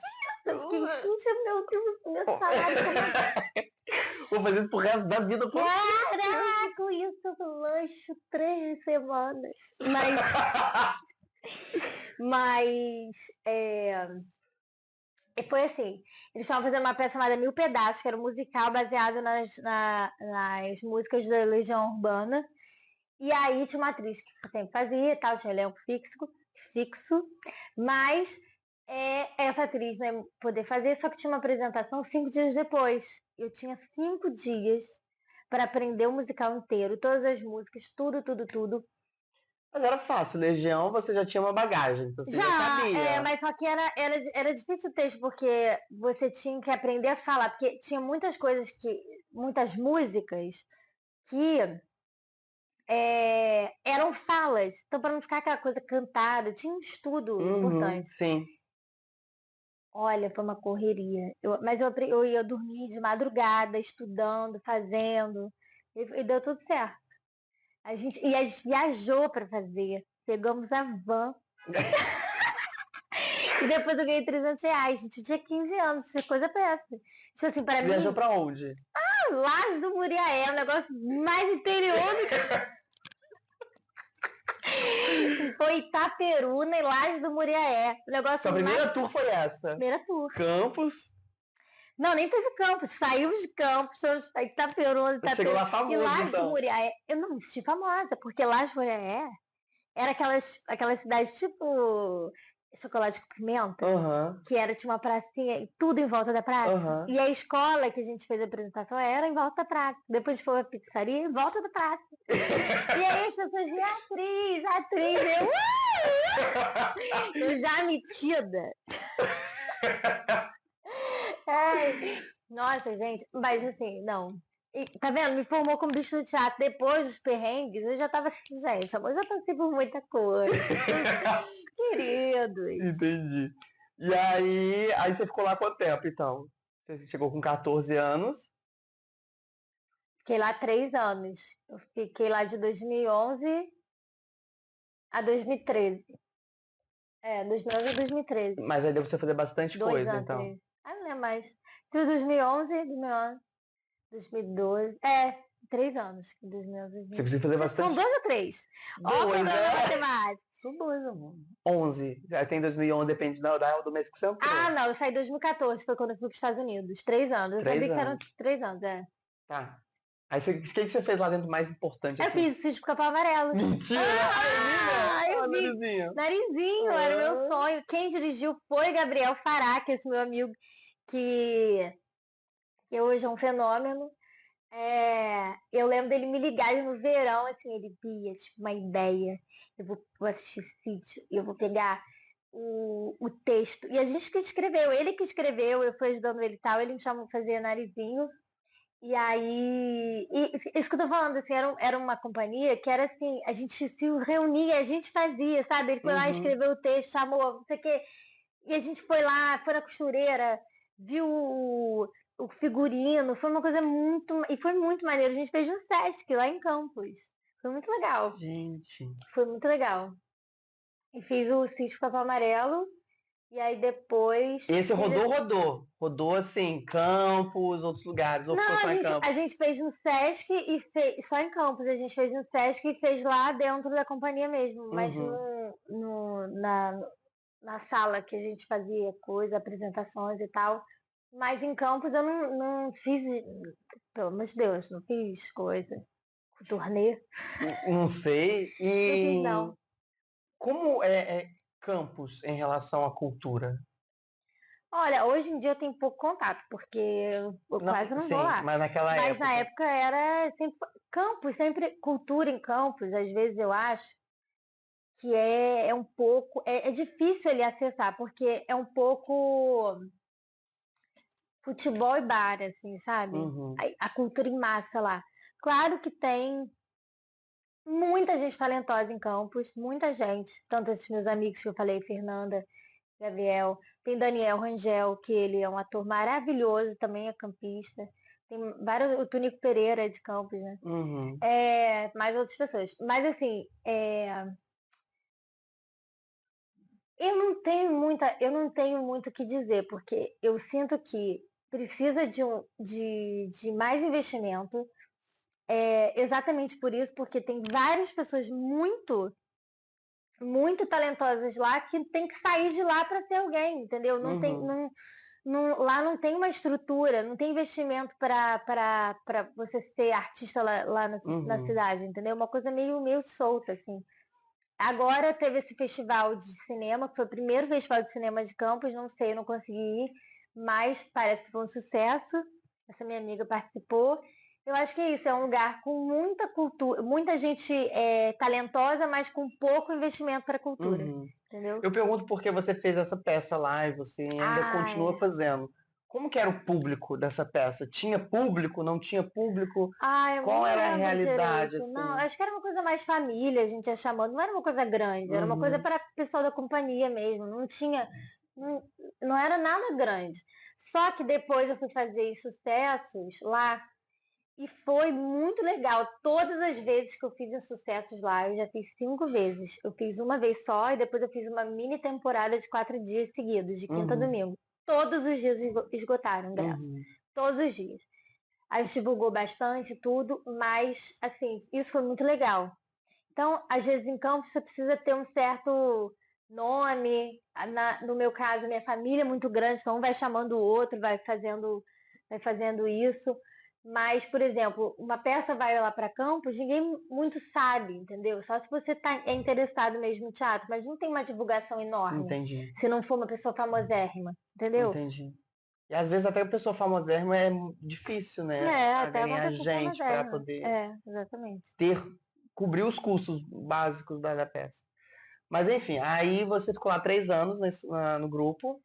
eu fiquei, gente, meu Deus, meu salário, como é Vou fazer isso pro resto da vida, com certeza. caraca, isso eu lancho 3 semanas. Mas foi assim, eles estavam fazendo uma peça chamada Mil Pedaços, que era um musical baseado nas músicas da Legião Urbana. E aí tinha uma atriz que sempre fazia e tal, tinha elenco fixo, mas essa atriz não ia poder fazer, só que tinha uma apresentação 5 dias depois. Eu tinha 5 dias para aprender o musical inteiro, todas as músicas, tudo, tudo, tudo. Mas era fácil, Legião, você já tinha uma bagagem, então você já Já, sabia. mas só que era difícil o texto, porque você tinha que aprender a falar, porque tinha muitas coisas muitas músicas que eram falas. Então, para não ficar aquela coisa cantada, tinha um estudo Uhum, importante. sim. Olha, foi uma correria. Eu ia dormir de madrugada, estudando, fazendo, e deu tudo certo. A gente viajou para fazer, pegamos a van, e depois eu ganhei R$ 300. A gente tinha 15 anos, isso é coisa péssima. Tipo assim, para Viajou mim, pra onde? Lajes do Muriaé é um negócio mais interior do que foi Itaperuna e Lajes do Muriaé. O Sua negócio mais primeira tour foi essa. primeira tour. Campos, Não, nem teve Campos. Saímos de Campos, fomos para Itaperuna, chegou lá E famoso, Lajes do então. Muriaé, eu não me senti famosa, porque Lajes do Muriaé era aquelas cidades tipo chocolate com pimenta, Aham, que tinha uma pracinha e tudo em volta da praça. aham. E a escola que a gente fez a apresentação era em volta da praça. Depois foi a pizzaria em volta da praça. E aí as pessoas viam atriz, eu já metida. Ai, nossa, gente, mas assim, não. E, tá vendo? Me formou como bicho do teatro. Depois dos perrengues, eu já tava assim, gente, amor, eu já passei por muita coisa. Queridos. Entendi. E aí você ficou lá quanto tempo, então? Você chegou com 14 anos. Fiquei lá 3 anos. Eu fiquei lá de 2011 a 2013. 2011 a 2013. Mas aí deu pra você fazer bastante Dois coisa, anos, então. 13. Ah, não é mais. Entre 2011 e 2011. 2012. 3 anos. 2011, Você 2012. conseguiu fazer São bastante. 2 ou 3? Ó, o Dois, problema da é? matemática. São dois, amor. 11. Aí tem 2011, depende do mês que você Ah, entrou. não, eu saí em 2014, foi quando eu fui para os Estados Unidos. 3 anos. Eu Três sabia que eram anos. 3 anos, Tá. Aí o que você fez lá dentro mais importante, Eu assim? fiz o cisco capão amarelo. Mentira! Ah, eu vi, né? Ah, Ah, eu vi. narizinho. Narizinho, era o meu Ah. sonho. Quem dirigiu foi Gabriel Fará, que é esse meu amigo que, que hoje é um fenômeno. Eu lembro dele me ligar no verão, assim, ele Bia, tipo, uma ideia. Eu vou assistir esse vídeo, eu vou pegar o texto. E a gente que escreveu, ele que escreveu, eu fui ajudando ele e tal, ele me chamou pra fazer narizinho. E aí, isso que eu tô falando, assim, era uma companhia que era assim, a gente se reunia, a gente fazia, sabe? Ele foi lá, Uhum. escreveu o texto, chamou, não sei o quê, e a gente foi lá, foi na costureira, viu o figurino, foi uma coisa e foi muito maneiro. A gente fez no Sesc, lá em Campos. Foi muito legal, Gente. foi muito legal. E fiz o Cisco Capão Amarelo, e aí depois Esse fiz rodou. Rodou, assim, Campos, outros lugares, ou ficou Não, só em a Campos? gente fez no Sesc e fez só em Campos, a gente fez no Sesc e fez lá dentro da companhia mesmo, mas Uhum. na sala que a gente fazia coisa, apresentações e tal, Mas em campus eu não fiz, pelo amor de Deus, não fiz coisa. Turnê, Não sei. não fiz E não. como é campus em relação à cultura? Olha, hoje em dia eu tenho pouco contato, porque eu quase não vou Sim, lá. mas naquela Mas na época. época era sempre campus, sempre cultura em campus, às vezes eu acho que é um pouco. É difícil ele acessar, porque é um pouco futebol e bar, assim, sabe? Uhum. A cultura em massa lá. Claro que tem muita gente talentosa em campus, muita gente. Tanto esses meus amigos que eu falei, Fernanda, Gabriel. Tem Daniel Rangel, que ele é um ator maravilhoso, também é campista. Tem vários, o Tunico Pereira é de Campos, né? Uhum. Mais outras pessoas. Mas assim, eu não tenho muito o que dizer, porque eu sinto que precisa de mais investimento. Exatamente por isso, porque tem várias pessoas muito talentosas lá que tem que sair de lá para ser alguém, entendeu? Uhum. Lá não tem uma estrutura, não tem investimento para você ser artista lá na Uhum. cidade, entendeu? Uma coisa meio solta, assim. Agora teve esse festival de cinema, que foi o primeiro festival de cinema de Campos, não sei, eu não consegui ir, mas parece que foi um sucesso. Essa minha amiga participou. Eu acho que é isso, é um lugar com muita cultura, muita gente talentosa, mas com pouco investimento para a cultura, Uhum. entendeu? Eu pergunto por que você fez essa peça lá e você ainda Ah, continua é. fazendo. Como que era o público dessa peça? Tinha público? Não tinha público? Ah, eu Qual não era a lembro realidade, direito. Não, assim? acho que era uma coisa mais família, a gente ia chamando. Não era uma coisa grande, era uma coisa Uhum. para pessoal da companhia mesmo. Não tinha, não, não era nada grande. Só que depois eu fui fazer os sucessos lá e foi muito legal. Todas as vezes que eu fiz os sucessos lá, eu já fiz 5 vezes. Eu fiz uma vez só e depois eu fiz uma mini temporada de 4 dias seguidos, de quinta a Uhum. domingo. Todos os dias esgotaram ingressos. Uhum. Todos os dias. A gente divulgou bastante tudo, mas assim, isso foi muito legal. Então, às vezes em campo você precisa ter um certo nome. No meu caso, minha família é muito grande, então um vai chamando o outro, vai fazendo isso. Mas, por exemplo, uma peça vai lá para Campos, ninguém muito sabe, entendeu? Só se você é interessado mesmo no teatro, mas não tem uma divulgação enorme, Entendi. se não for uma pessoa famosérrima, entendeu? Entendi. E às vezes até a pessoa famosérrima é difícil, né? A Até uma ganhar pessoa gente para famosérrima. poder Exatamente. ter, cobrir os custos básicos da peça. Mas enfim, aí você ficou lá 3 anos no grupo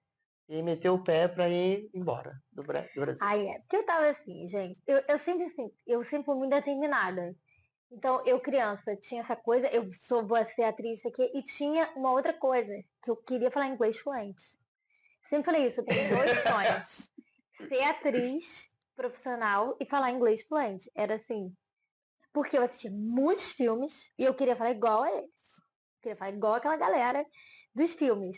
e aí meteu o pé para ir embora do Brasil. Ai, porque eu tava assim, gente, eu sempre fui muito determinada. Então, eu criança, tinha essa coisa, vou ser atriz, isso aqui, e tinha uma outra coisa, que eu queria falar inglês fluente. Sempre falei isso, eu tenho 2 sonhos. Ser atriz profissional e falar inglês fluente. Era assim, porque eu assistia muitos filmes e eu queria falar igual a eles. Queria falar igual aquela galera dos filmes.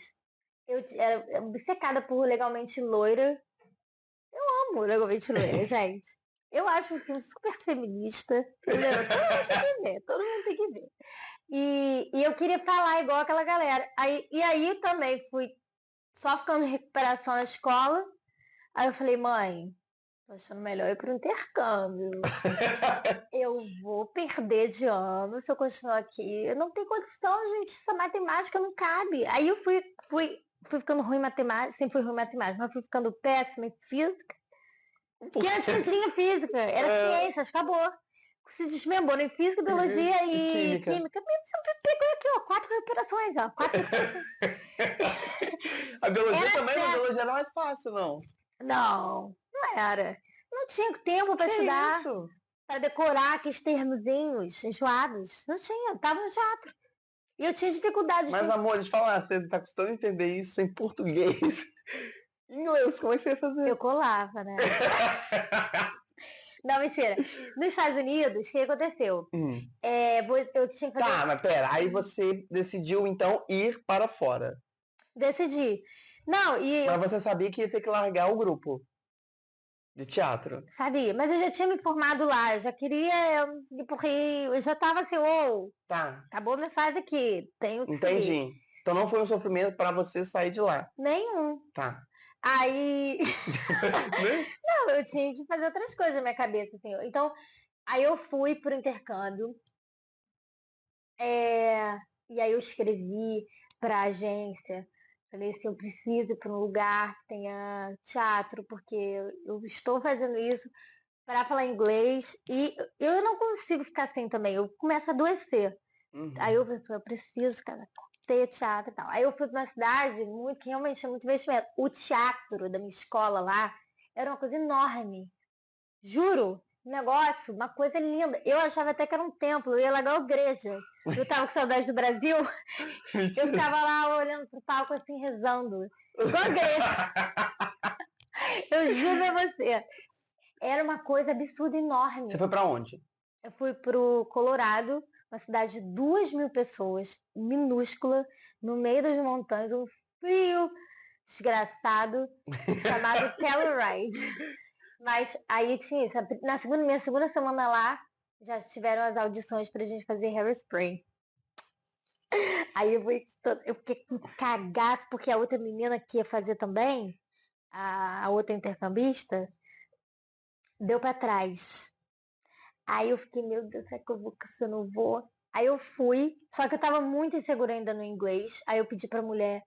Eu era obcecada por Legalmente Loira. Amo Legalmente Loira, gente. Eu acho um filme super feminista, entendeu? Todo mundo tem que ver, todo mundo tem que ver. E eu queria falar igual aquela galera. E aí eu também fui só ficando em recuperação na escola. Aí eu falei, mãe, tô achando melhor ir pro intercâmbio. Eu vou perder de ano se eu continuar aqui. Eu não tenho condição, gente. Essa matemática não cabe. Aí eu fui ficando ruim em matemática, sempre fui ruim em matemática, mas fui ficando péssima em física. Porque Por antes não quê? tinha física, era É, ciências, acabou. Se desmembrou em física, biologia e química. química. Pegou aqui, ó, 4 recuperações, ó. 4 recuperações. A biologia Era também, mas a certo. biologia era mais fácil, não. Não era. Não tinha tempo para Que estudar, isso? para decorar aqueles termozinhos enjoados. Não tinha, eu tava no teatro. E eu tinha dificuldade Mas, de. amor, deixa eu falar, você tá custando entender isso em português. Em inglês, como é que você ia Eu fazer? colava, né? Não, mentira. Nos Estados Unidos, o que aconteceu? Hum. Eu tinha que fazer. Tá, mas pera, aí você decidiu então ir para fora. Decidir. Não, e Mas eu você sabia que ia ter que largar o grupo de teatro. sabia, mas eu já tinha me formado lá, eu já queria ir pro Rio, eu já tava assim, ô, Tá, acabou minha fase aqui, tenho que seguir. entendi. Então não foi um sofrimento para você sair de lá. Nenhum. Tá. Aí, Né? não, eu tinha que fazer outras coisas na minha cabeça, assim. Então, aí eu fui pro intercâmbio, e aí eu escrevi pra agência. Falei assim, eu preciso ir para um lugar que tenha teatro, porque eu estou fazendo isso para falar inglês e eu não consigo ficar assim também. Eu começo a adoecer. Aí eu falei, eu preciso ter teatro e tal. Aí eu fui para uma cidade muito, que realmente tinha muito investimento. O teatro da minha escola lá era uma coisa enorme. Juro, um negócio, uma coisa linda. Eu achava até que era um templo, eu ia lá igual a igreja. Eu tava com saudade do Brasil, eu Mentira. ficava lá olhando pro palco assim, rezando. Igual a igreja, eu juro pra você. Era uma coisa absurda, enorme. Você foi pra onde? Eu fui pro Colorado, uma cidade de 2.000 pessoas, minúscula, no meio das montanhas, um frio desgraçado, chamado Telluride. Mas aí tinha isso. Minha segunda semana lá, já tiveram as audições pra gente fazer Hairspray. Aí eu fiquei com cagaço, porque a outra menina que ia fazer também, a outra intercambista, deu pra trás. Aí eu fiquei, meu Deus, será que eu vou, se eu não vou? Aí eu fui, só que eu tava muito insegura ainda no inglês. Aí eu pedi pra mulher.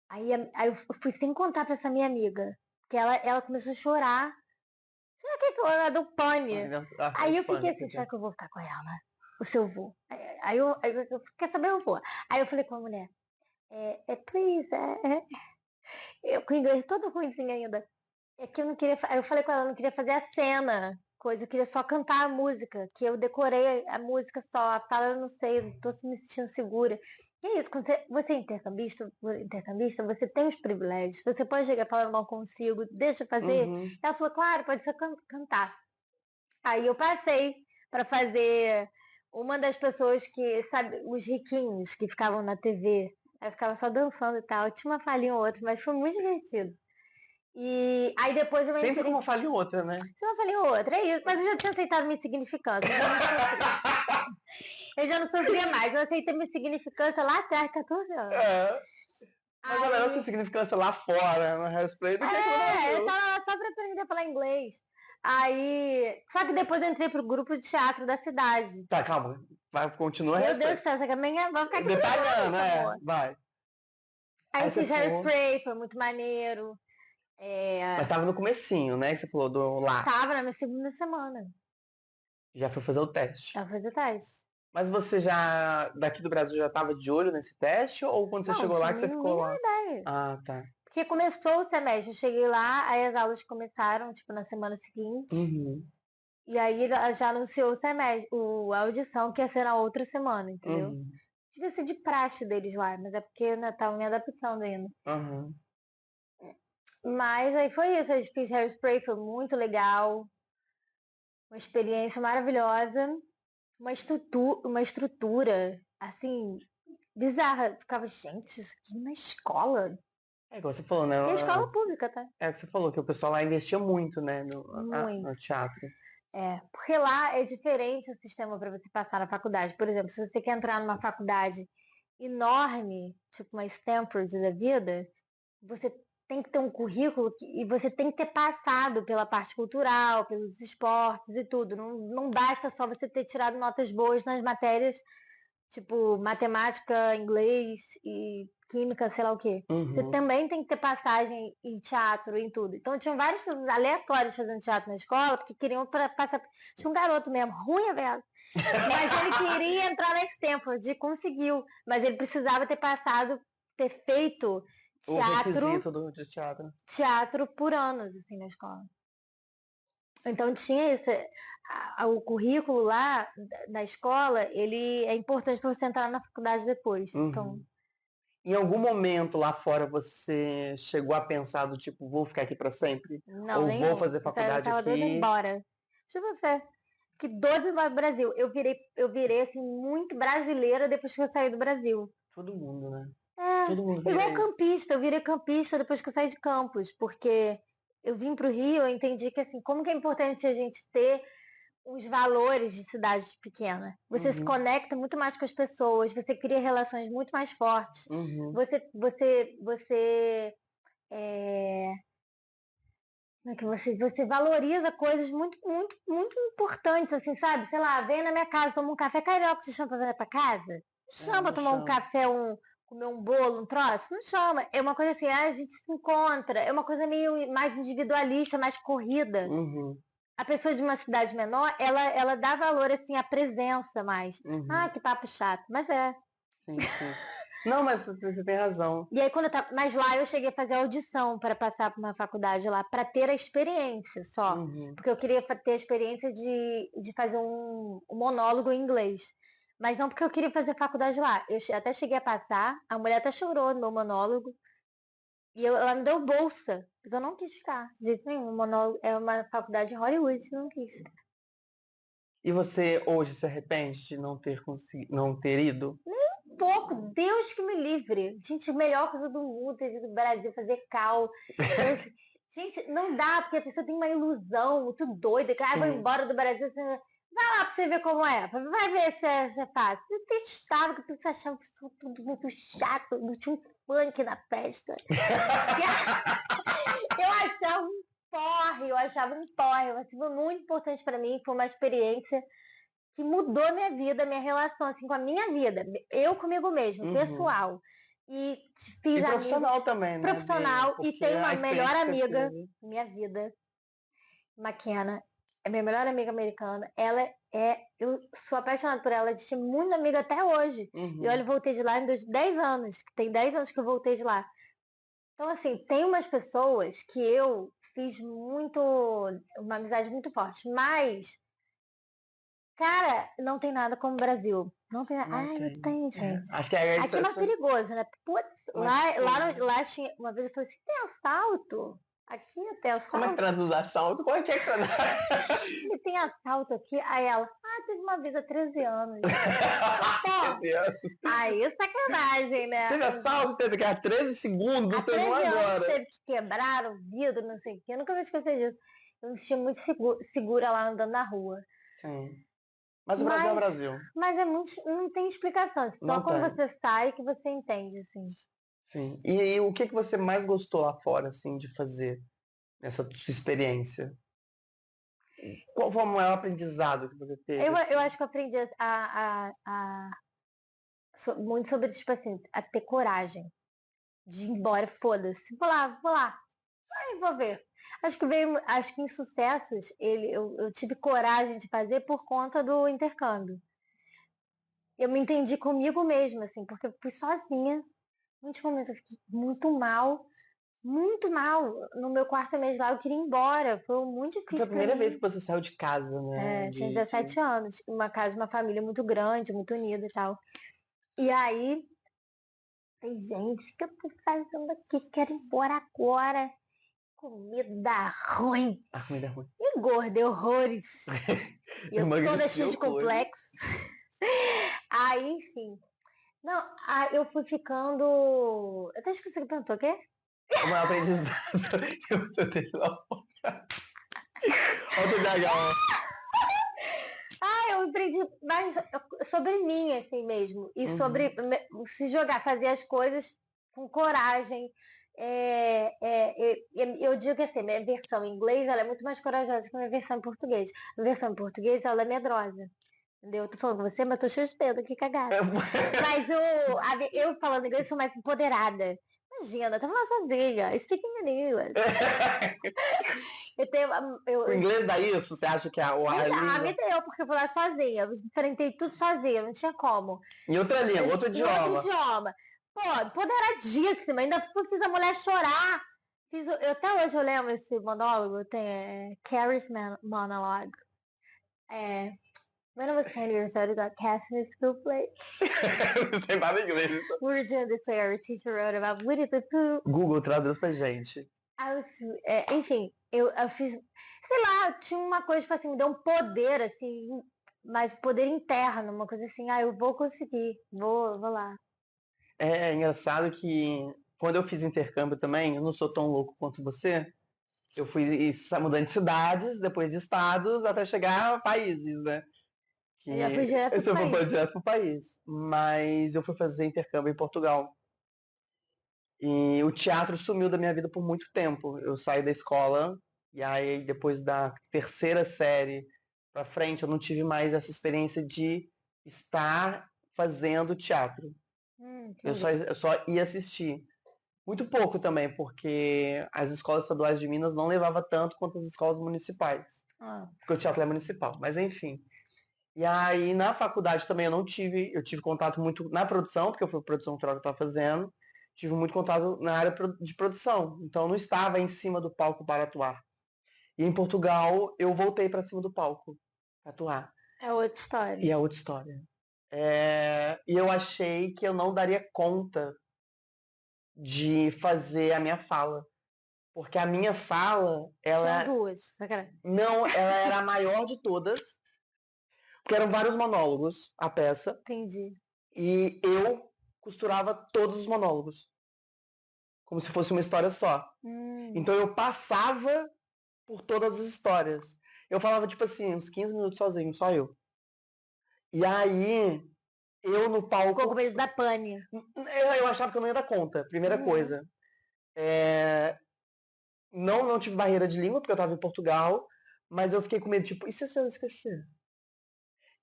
Aí eu fui sem contar pra essa minha amiga. Que ela começou a chorar. Será que ela é do pane? Aí eu fiquei assim, será que eu vou ficar com ela? Ou se eu vou? Aí eu quer saber, eu vou. Aí eu falei com a mulher, please, eu com o inglês todo ruimzinho ainda. É que eu não queria, aí eu falei com ela, eu não queria fazer a cena, coisa, eu queria só cantar a música, que eu decorei a música só, a fala eu não sei, eu tô me sentindo segura. E é isso, quando você é intercambista, você tem os privilégios, você pode chegar e falar, eu não consigo, deixa eu fazer. Uhum. Ela falou, claro, pode só cantar. Aí eu passei para fazer uma das pessoas que, sabe, os riquinhos que ficavam na TV. Aí eu ficava só dançando e tal. Tinha uma falhinha ou outra, mas foi muito divertido. E aí depois eu Sempre com entrei. uma falha em outra, né? Se uma falhinha ou outra, é isso. Mas eu já tinha aceitado minha insignificância. Eu já não sofria mais. Eu aceitei minha insignificância lá atrás, 14 anos. É. Mas é melhor Aí, ser significância lá fora, no Hairspray, do que aqui no eu Brasil. tava lá só pra aprender a falar inglês. Aí, só que depois eu entrei pro grupo de teatro da cidade. Tá, calma. Vai, continua Meu Deus Hairspray. do céu, essa caminha vai ficar aqui toda Detalhando, noite, amor. vai. Aí Aí eu você fiz foi. Hairspray, foi muito maneiro. Mas tava no comecinho, né? Que você falou do lá. Tava na minha segunda semana. Já foi fazer o teste. Ela fez detalhes. Mas você já, daqui do Brasil, já tava de olho nesse teste? Ou quando você Não, não chegou lá tinha que nem você ficou mínima lá? ideia. Ah, tá. Porque começou o semestre, eu cheguei lá, aí as aulas começaram, tipo, na semana seguinte. Uhum. E aí ela já anunciou o semestre, a audição que ia ser na outra semana, entendeu? Uhum. Devia ser de praxe deles lá, mas é porque ainda tava me adaptando ainda. Uhum. Mas aí foi isso, eu fiz Hairspray, foi muito legal. Uma experiência maravilhosa. Uma estrutura, assim, bizarra. Eu ficava, gente, isso aqui na escola. É igual você falou, né? E a escola pública, tá? É o que você falou, que o pessoal lá investia muito, né? No Muito. teatro. Porque lá é diferente o sistema para você passar na faculdade. Por exemplo, se você quer entrar numa faculdade enorme, tipo uma Stanford da vida, você tem que ter um currículo e você tem que ter passado pela parte cultural, pelos esportes e tudo. Não, não basta só você ter tirado notas boas nas matérias, tipo matemática, inglês e química, sei lá o quê. Você Uhum. também tem que ter passagem em teatro, em tudo. Então tinham várias pessoas aleatórias fazendo teatro na escola porque queriam passar. Tinha um garoto mesmo, ruim a beça. Mas ele queria entrar na Stanford e conseguiu. Mas ele precisava ter passado, ter feito O teatro, requisito de teatro. teatro por anos, assim, na escola. Então tinha esse, o currículo lá na escola, ele é importante para você entrar na faculdade depois. Então, Uhum. Em algum momento lá fora você chegou a pensar do tipo, vou ficar aqui pra sempre? não, Ou vou nenhum. fazer Eu faculdade tava doida aqui? embora. Deixa você. Que doida embora do Brasil. Eu virei assim, muito brasileira depois que eu saí do Brasil. Todo mundo, né? Todo mundo É, vira igual isso. campista, eu virei campista depois que eu saí de Campos, porque eu vim para o Rio, eu entendi que assim, como que é importante a gente ter os valores de cidade pequena. Você se Uhum. conecta muito mais com as pessoas, você cria relações muito mais fortes. Uhum. Você que você valoriza coisas muito, muito, muito importantes, assim, sabe? Sei lá, vem na minha casa, toma um café carioca, te chama pra vir pra casa? Não chama Não tomar um chama. café, comer um bolo, um troço? Não chama. É uma coisa assim, a gente se encontra, é uma coisa meio mais individualista, mais corrida. Uhum, A pessoa de uma cidade menor, ela dá valor, assim, à presença mais. Ah, uhum. que papo chato. Mas é. Sim, sim. Não, mas você tem razão. E aí, quando eu tava. Mas lá eu cheguei a fazer audição para passar para uma faculdade lá, para ter a experiência só. Uhum. Porque eu queria ter a experiência de fazer um monólogo em inglês. Mas não porque eu queria fazer faculdade lá. Até cheguei a passar, a mulher até chorou no meu monólogo. E ela me deu bolsa. Mas eu não quis ficar. De jeito nenhum. O monólogo é uma faculdade em Hollywood, eu não quis. E você hoje se arrepende de não ter ido? Pouco, Deus que me livre. Gente, a melhor coisa do mundo, ter ido do Brasil fazer cal. Gente, não dá, porque a pessoa tem uma ilusão muito doida, que vou Sim. embora do Brasil. Vai lá pra você ver como é. Vai ver se é fácil. Eu testava, que você achava que isso tudo muito chato, não tinha um funk na festa. Eu achava um porre, mas foi muito importante pra mim, foi uma experiência que mudou minha vida, minha relação assim com a minha vida, eu comigo mesma, Uhum. pessoal. E E fiz amigos profissional também, né? profissional e Porque tenho uma a melhor experiência que você amiga teve. na minha vida, McKenna, é minha melhor amiga americana. Eu sou apaixonada por ela, a gente é muito amiga até hoje. E olha, Uhum. eu voltei de lá em 10 anos, que tem 10 anos que eu voltei de lá. Então, assim, tem umas pessoas que eu fiz uma amizade muito forte, mas cara, não tem nada como o Brasil. Não tem nada. Não Ai, não tem. tem, É, gente. acho que é isso. Aqui é mais perigoso, né? Putz, Mas lá tinha. Uma vez eu falei assim: tem assalto? Aqui tem como é que assalto? traduz assalto? Como é que traduz? E tem assalto aqui? Aí ela, teve uma vez há 13 anos. Meu Pô, Deus. aí é sacanagem, né? Teve assalto, teve que 13 segundos, Há teve um 13 anos agora. teve que quebrar o vidro, não sei o quê. Eu nunca vou esquecer disso. Eu me sentia muito segura lá andando na rua. Sim. Mas o Brasil é o Mas, Brasil. mas não tem explicação. Só Não quando tem. você sai que você entende, assim. Sim. E o que você mais gostou lá fora, assim, de fazer nessa sua experiência? Qual foi o maior aprendizado que você teve, Eu assim? acho que eu aprendi muito sobre, tipo assim, a ter coragem de ir embora, foda-se. Vou lá, aí vou ver. Acho que em sucessos eu tive coragem de fazer por conta do intercâmbio. Eu me entendi comigo mesma, assim, porque eu fui sozinha. Muitos momentos eu fiquei muito mal. No meu quarto mês lá, eu queria ir embora. Foi muito Foi a difícil pra primeira vez mim. que você saiu de casa, né? Tinha 17 anos, uma casa, uma família muito grande, muito unida e tal. E aí, falei, gente, o que eu tô fazendo aqui? Quero ir embora agora. Comida ruim. A comida é ruim. Engordei horrores. E Eu eu toda emagreci cheia de horrores. complexo. Aí, enfim. Não, aí eu fui ficando. Eu até esqueci o que perguntou, o quê? O maior aprendizado que você teve lá fora. Olha o TDAH, ó. Eu aprendi mais sobre mim, assim mesmo. E sobre Uhum. se jogar, fazer as coisas com coragem. Eu digo que assim, minha versão em inglês ela é muito mais corajosa que a minha versão em português. A versão em português ela é medrosa. Entendeu? Eu tô falando com você, mas tô cheio de medo, que cagada. Mas eu falando inglês sou mais empoderada. Imagina, eu tô falando sozinha, speaking in English. Eu tenho, O inglês dá isso? Você acha que é a me língua? deu, porque eu fui lá sozinha. Eu enfrentei tudo sozinha, não tinha como. Em outra língua, outro Em outro idioma. idioma. Pô, empoderadíssima. Ainda fiz a mulher chorar. Até hoje eu lembro esse monólogo, tem Carrie's Monologue. When I was 10 years old, I got cast in a school play. Não sei nada inglês. Então. We were doing this where our teacher wrote about Winnie the Pooh. Google traduz pra gente. Enfim, eu fiz, sei lá, tinha uma coisa, tipo assim, me deu um poder, assim, mas poder interno, uma coisa assim, eu vou conseguir, vou lá. É engraçado que quando eu fiz intercâmbio também, eu não sou tão louco quanto você. Eu fui mudando de cidades, depois de estados, até chegar a países, né? Eu já fui Que direto eu pro só país. fui direto pro país. Mas eu fui fazer intercâmbio em Portugal. E o teatro sumiu da minha vida por muito tempo. Eu saí da escola e aí depois da terceira série pra frente eu não tive mais essa experiência de estar fazendo teatro. Entendi. Eu só ia assistir. Muito pouco também, porque as escolas estaduais de Minas não levavam tanto quanto as escolas municipais. Ah, Porque o teatro é municipal, mas enfim. E aí na faculdade também eu tive contato muito na produção, porque foi a produção cultural que eu estava fazendo, tive muito contato na área de produção, então eu não estava em cima do palco para atuar. E em Portugal eu voltei para cima do palco para atuar. é outra história. E é outra história. E eu achei que eu não daria conta de fazer a minha fala. Porque a minha fala, Tinham ela duas, sacanagem. não, ela era a maior de todas, porque eram vários monólogos a peça. Entendi. E eu costurava todos os monólogos, como se fosse uma história só. Então eu passava por todas as histórias. Eu falava, tipo assim, uns 15 minutos sozinho, só eu. E aí, eu no Ficou palco. com medo da pane. Eu achava que eu não ia dar conta, primeira coisa. Não tive barreira de língua, porque eu tava em Portugal, mas eu fiquei com medo, tipo, e se eu esquecer?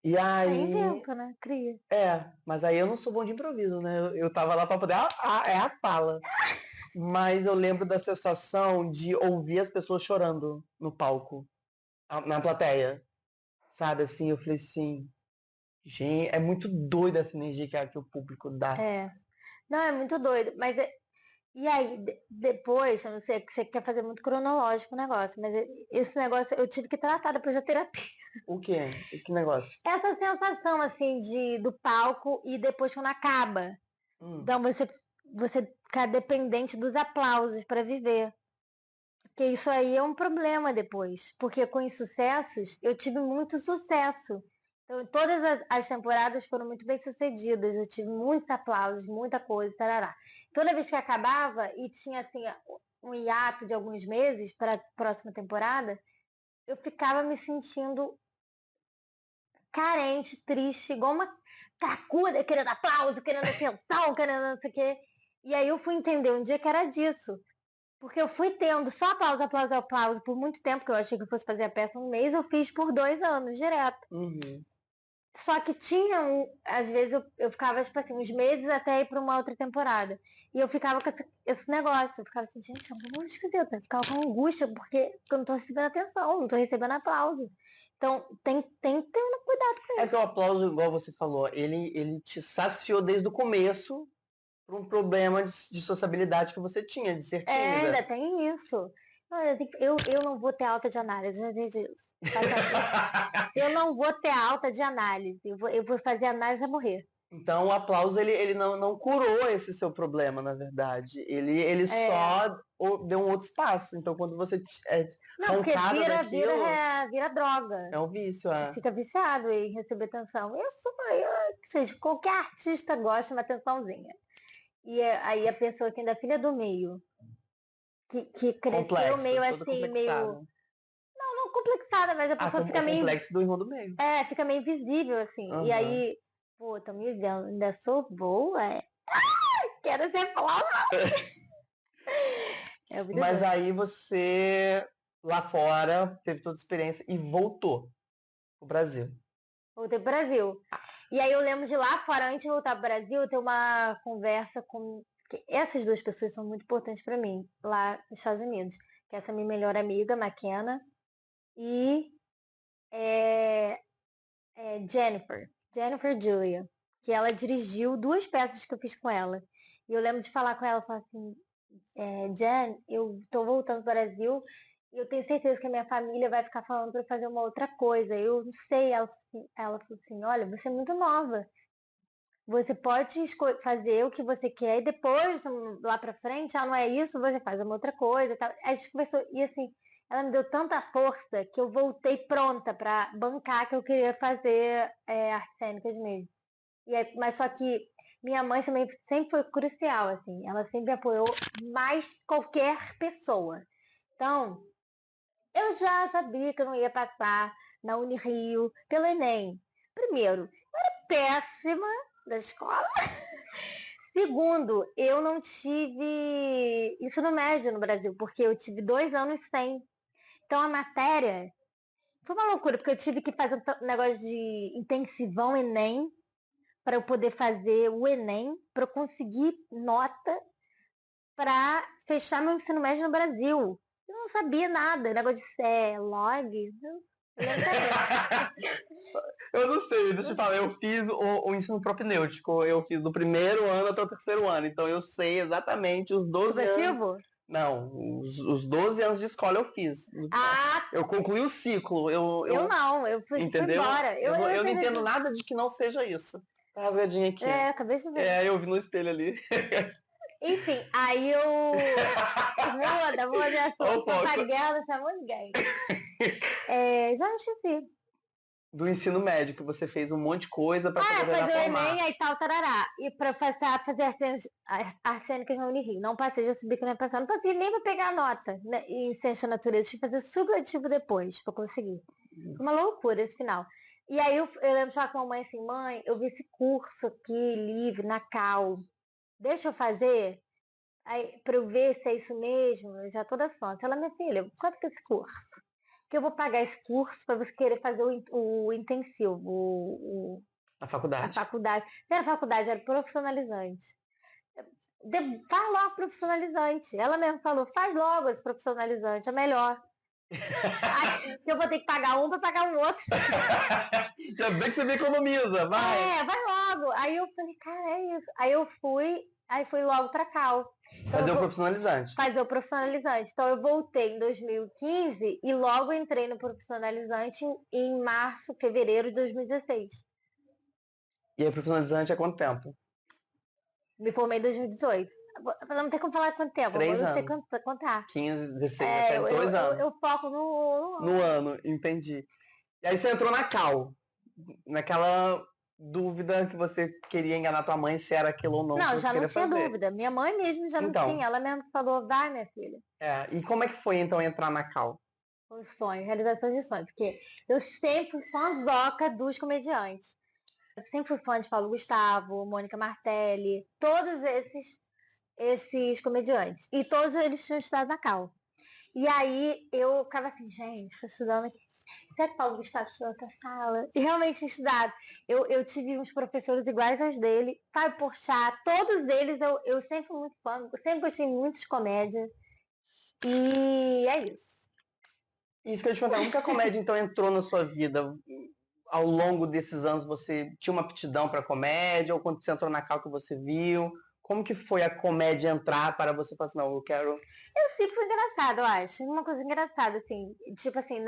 E aí. Inventa, né? Cria. Mas aí eu não sou bom de improviso, né? Eu tava lá pra poder. É a fala. Mas eu lembro da sensação de ouvir as pessoas chorando no palco, na plateia. Sabe, assim, eu falei assim, gente, é muito doida essa energia que o público dá. É. Não, é muito doido. E aí, depois, eu não sei, que você quer fazer muito cronológico o negócio, mas esse negócio eu tive que tratar depois da terapia. O quê? Que negócio? Essa sensação, assim, do palco e depois quando acaba. Hum. Então, você ficar dependente dos aplausos para viver. Porque isso aí é um problema depois. Porque com insucessos, eu tive muito sucesso. Então, todas as temporadas foram muito bem sucedidas. Eu tive muitos aplausos, muita coisa, tarará. Toda vez que acabava e tinha assim um hiato de alguns meses para a próxima temporada, eu ficava me sentindo carente, triste, igual uma cracuda, querendo aplauso, querendo atenção, querendo não sei o quê. E aí eu fui entender um dia que era disso. Porque eu fui tendo só aplauso, aplauso, aplauso por muito tempo, que eu achei que eu fosse fazer a peça um mês, eu fiz por 2 anos, direto. Uhum. Só que tinha, às vezes eu ficava, tipo assim, uns meses até ir pra uma outra temporada. E eu ficava com esse negócio, eu ficava assim, gente, é muito esquisito, eu ficava com angústia, porque eu não tô recebendo atenção, não tô recebendo aplauso. Então, tem que ter um cuidado com É isso. que o aplauso, igual você falou, ele te saciou desde o começo por um problema de sociabilidade que você tinha, de ser Ainda tímida. tem isso. Eu não vou ter alta de análise, já entendi isso. Eu não vou ter alta de análise. Eu vou fazer análise a morrer. Então o aplauso ele não curou esse seu problema, na verdade. Ele É. só deu um outro espaço. Então quando você é Não, porque arrancada daquilo, vira droga. é um vício. Você fica viciado em receber atenção. Seja, qualquer artista gosta de uma atençãozinha. Aí a pessoa que ainda é filha do meio, que cresceu Complexa, meio toda assim, complexada. meio. Não complexada, mas a pessoa O complexo do irmão do meio. fica meio invisível, assim. E Aham. aí, pô, tô me vendo, ainda sou boa, quero ser famosa. É muito Mas doido. aí você, lá fora, teve toda a experiência e voltou pro Brasil. Voltei pro Brasil. E aí eu lembro de lá fora, antes de voltar pro Brasil, ter uma conversa com. Essas duas pessoas são muito importantes para mim, lá nos Estados Unidos. Que é essa minha melhor amiga, McKenna, e é, Jennifer Julia, que ela dirigiu 2 peças que eu fiz com ela. E eu lembro de falar com ela, falar assim, Jen, eu tô voltando pro Brasil e eu tenho certeza que a minha família vai ficar falando para fazer uma outra coisa. Eu não sei. Ela falou assim, olha, você é muito nova. Você pode fazer o que você quer e depois, lá pra frente, não é isso, você faz uma outra coisa. Tal. A gente conversou e assim, ela me deu tanta força que eu voltei pronta para bancar que eu queria fazer artes cênicas mesmo. Mas só que minha mãe também sempre foi crucial, assim. Ela sempre apoiou mais qualquer pessoa. Então, eu já sabia que eu não ia passar na Unirio pelo Enem. Primeiro, eu era péssima da escola. Segundo, eu não tive ensino médio no Brasil, porque eu tive 2 anos sem. Então a matéria foi uma loucura, porque eu tive que fazer um negócio de intensivão Enem para eu poder fazer o Enem, para eu conseguir nota para fechar meu ensino médio no Brasil. Eu não sabia nada, negócio de log. Eu nem sabia. Eu não sei, deixa eu falar, eu fiz o ensino propedêutico, eu fiz do primeiro ano até o terceiro ano, então eu sei exatamente os 12 anos. Supletivo? Não, os 12 anos de escola eu fiz. Ah, Eu concluí o ciclo. eu não, eu fui Entendeu? embora. Eu não fiz entendo nada de que não seja isso. Tá rasgadinho aqui. acabei de ver. É, eu vi no espelho ali. Enfim, aí eu. Muda, Ó o foco. Papaguela, tá muito gay. Já não esqueci. Do ensino médio, que você fez um monte de coisa pra poder fazer o formar. Enem, aí tal, tarará. E pra fazer artes cênicas na Unirio. Não passei, já subi que não ia passar. Não passei nem pra pegar a nota, né, em ciência da natureza. Tive que fazer supletivo depois pra conseguir. Foi uma loucura esse final. E aí eu lembro de falar com a mamãe assim, mãe, eu vi esse curso aqui, livre, na Cal. Deixa eu fazer? Aí, pra eu ver se é isso mesmo, eu já toda sonsa. Ela, minha filha, quanto que é esse curso? Que eu vou pagar esse curso para você querer fazer o intensivo, A faculdade. a faculdade. Não era faculdade, era profissionalizante. Faz logo profissionalizante. Ela mesmo falou, faz logo esse profissionalizante, é melhor. Aí, eu vou ter que pagar um para pagar o outro. Já bem que você me economiza, vai! Vai logo. Aí eu falei, cara, é isso. Aí fui logo para Cal. Então, Fazer o profissionalizante. Fazer o profissionalizante. Então eu voltei em 2015 e logo entrei no profissionalizante em março, fevereiro de 2016. E aí, profissionalizante há quanto tempo? Me formei em 2018. Não tem como falar quanto tempo, 3 eu não sei anos. contar. 15, 16, 17, 2 anos. Eu foco no No ano, entendi. E aí você entrou na Cal, naquela dúvida que você queria enganar tua mãe se era aquilo ou não que Não, você já não queria tinha fazer. dúvida. Minha mãe mesmo já não Então. tinha. Ela mesmo falou, vai, minha filha. E como é que foi então entrar na Cal? Foi sonho, realização de sonho. Porque eu sempre fui fãzoca dos comediantes. Eu sempre fui fã de Paulo Gustavo, Mônica Martelli, todos esses comediantes. E todos eles tinham estudado na Cal. E aí eu ficava assim, gente, estou estudando aqui. Será que Paulo Gustavo estudou outra sala? E realmente tinha estudado. Eu tive uns professores iguais aos dele, Fábio Porchat, todos eles eu sempre fui muito fã, eu sempre gostei muito de comédia. E é isso. Isso que eu ia te perguntar, como que a comédia então entrou na sua vida? Ao longo desses anos você tinha uma aptidão para comédia? Ou quando você entrou na Cal que você viu? Como que foi a comédia entrar para você falar assim, não, eu quero... Eu sempre fui engraçada, eu acho. Uma coisa engraçada, assim, tipo assim,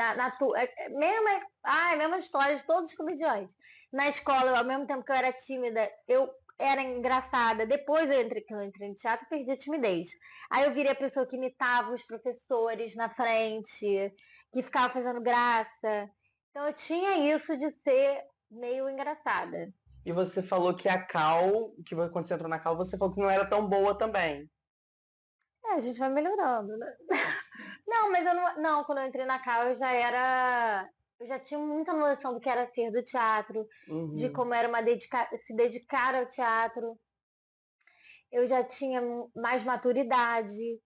mesma história de todos os comediantes. Na escola, ao mesmo tempo que eu era tímida, eu era engraçada. Depois que eu entrei no teatro, eu perdi a timidez. Aí eu virei a pessoa que imitava os professores na frente, que ficava fazendo graça. Então eu tinha isso de ser meio engraçada. E você falou que a Cal, que quando você entrou na Cal, você falou que não era tão boa também. A gente vai melhorando, né? Não, mas eu não, quando eu entrei na Cal eu já tinha muita noção do que era ser do teatro, de como era se dedicar ao teatro. Eu já tinha mais maturidade.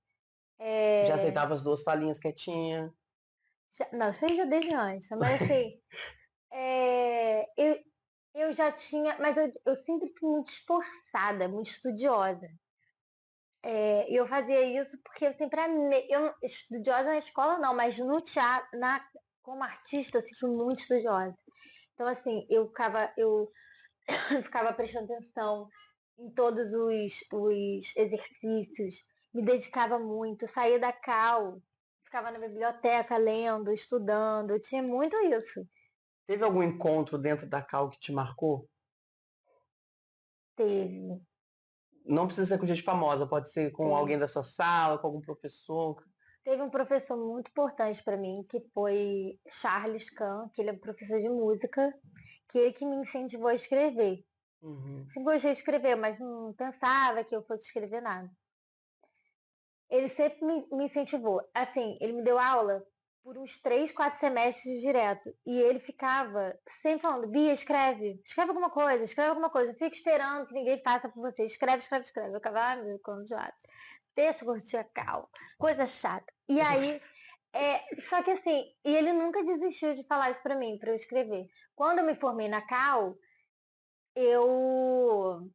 Já aceitava as 2 falinhas quietinha. Não, isso aí já desde antes, mas assim, é, eu, eu já tinha, mas eu sempre fui muito esforçada, muito estudiosa. E eu fazia isso porque eu sempre amei. Eu, estudiosa na escola não, mas no teatro, como artista, eu sempre fui muito estudiosa. Então, assim, eu ficava prestando atenção em todos os exercícios, me dedicava muito, saía da cal, ficava na biblioteca lendo, estudando, eu tinha muito isso. Teve algum encontro dentro da Cal que te marcou? Teve, Não precisa ser com gente famosa, pode ser com alguém da sua sala, com algum professor. teve um professor muito importante para mim, que foi Charles Kahn, que ele é professor de música, que ele que me incentivou a escrever. Uhum. Sempre gostei de escrever, mas não pensava que eu fosse escrever nada. Ele sempre me incentivou. Assim, ele me deu aula por uns 3, 4 semestres direto. E ele ficava sempre falando, Bia, escreve alguma coisa, não fica esperando que ninguém faça por você, escreve. Eu ficava, ai meu Deus, deixa eu curtir a cal, coisa chata. E aí, só que assim, e ele nunca desistiu de falar isso pra mim, pra eu escrever. Quando eu me formei na cal, eu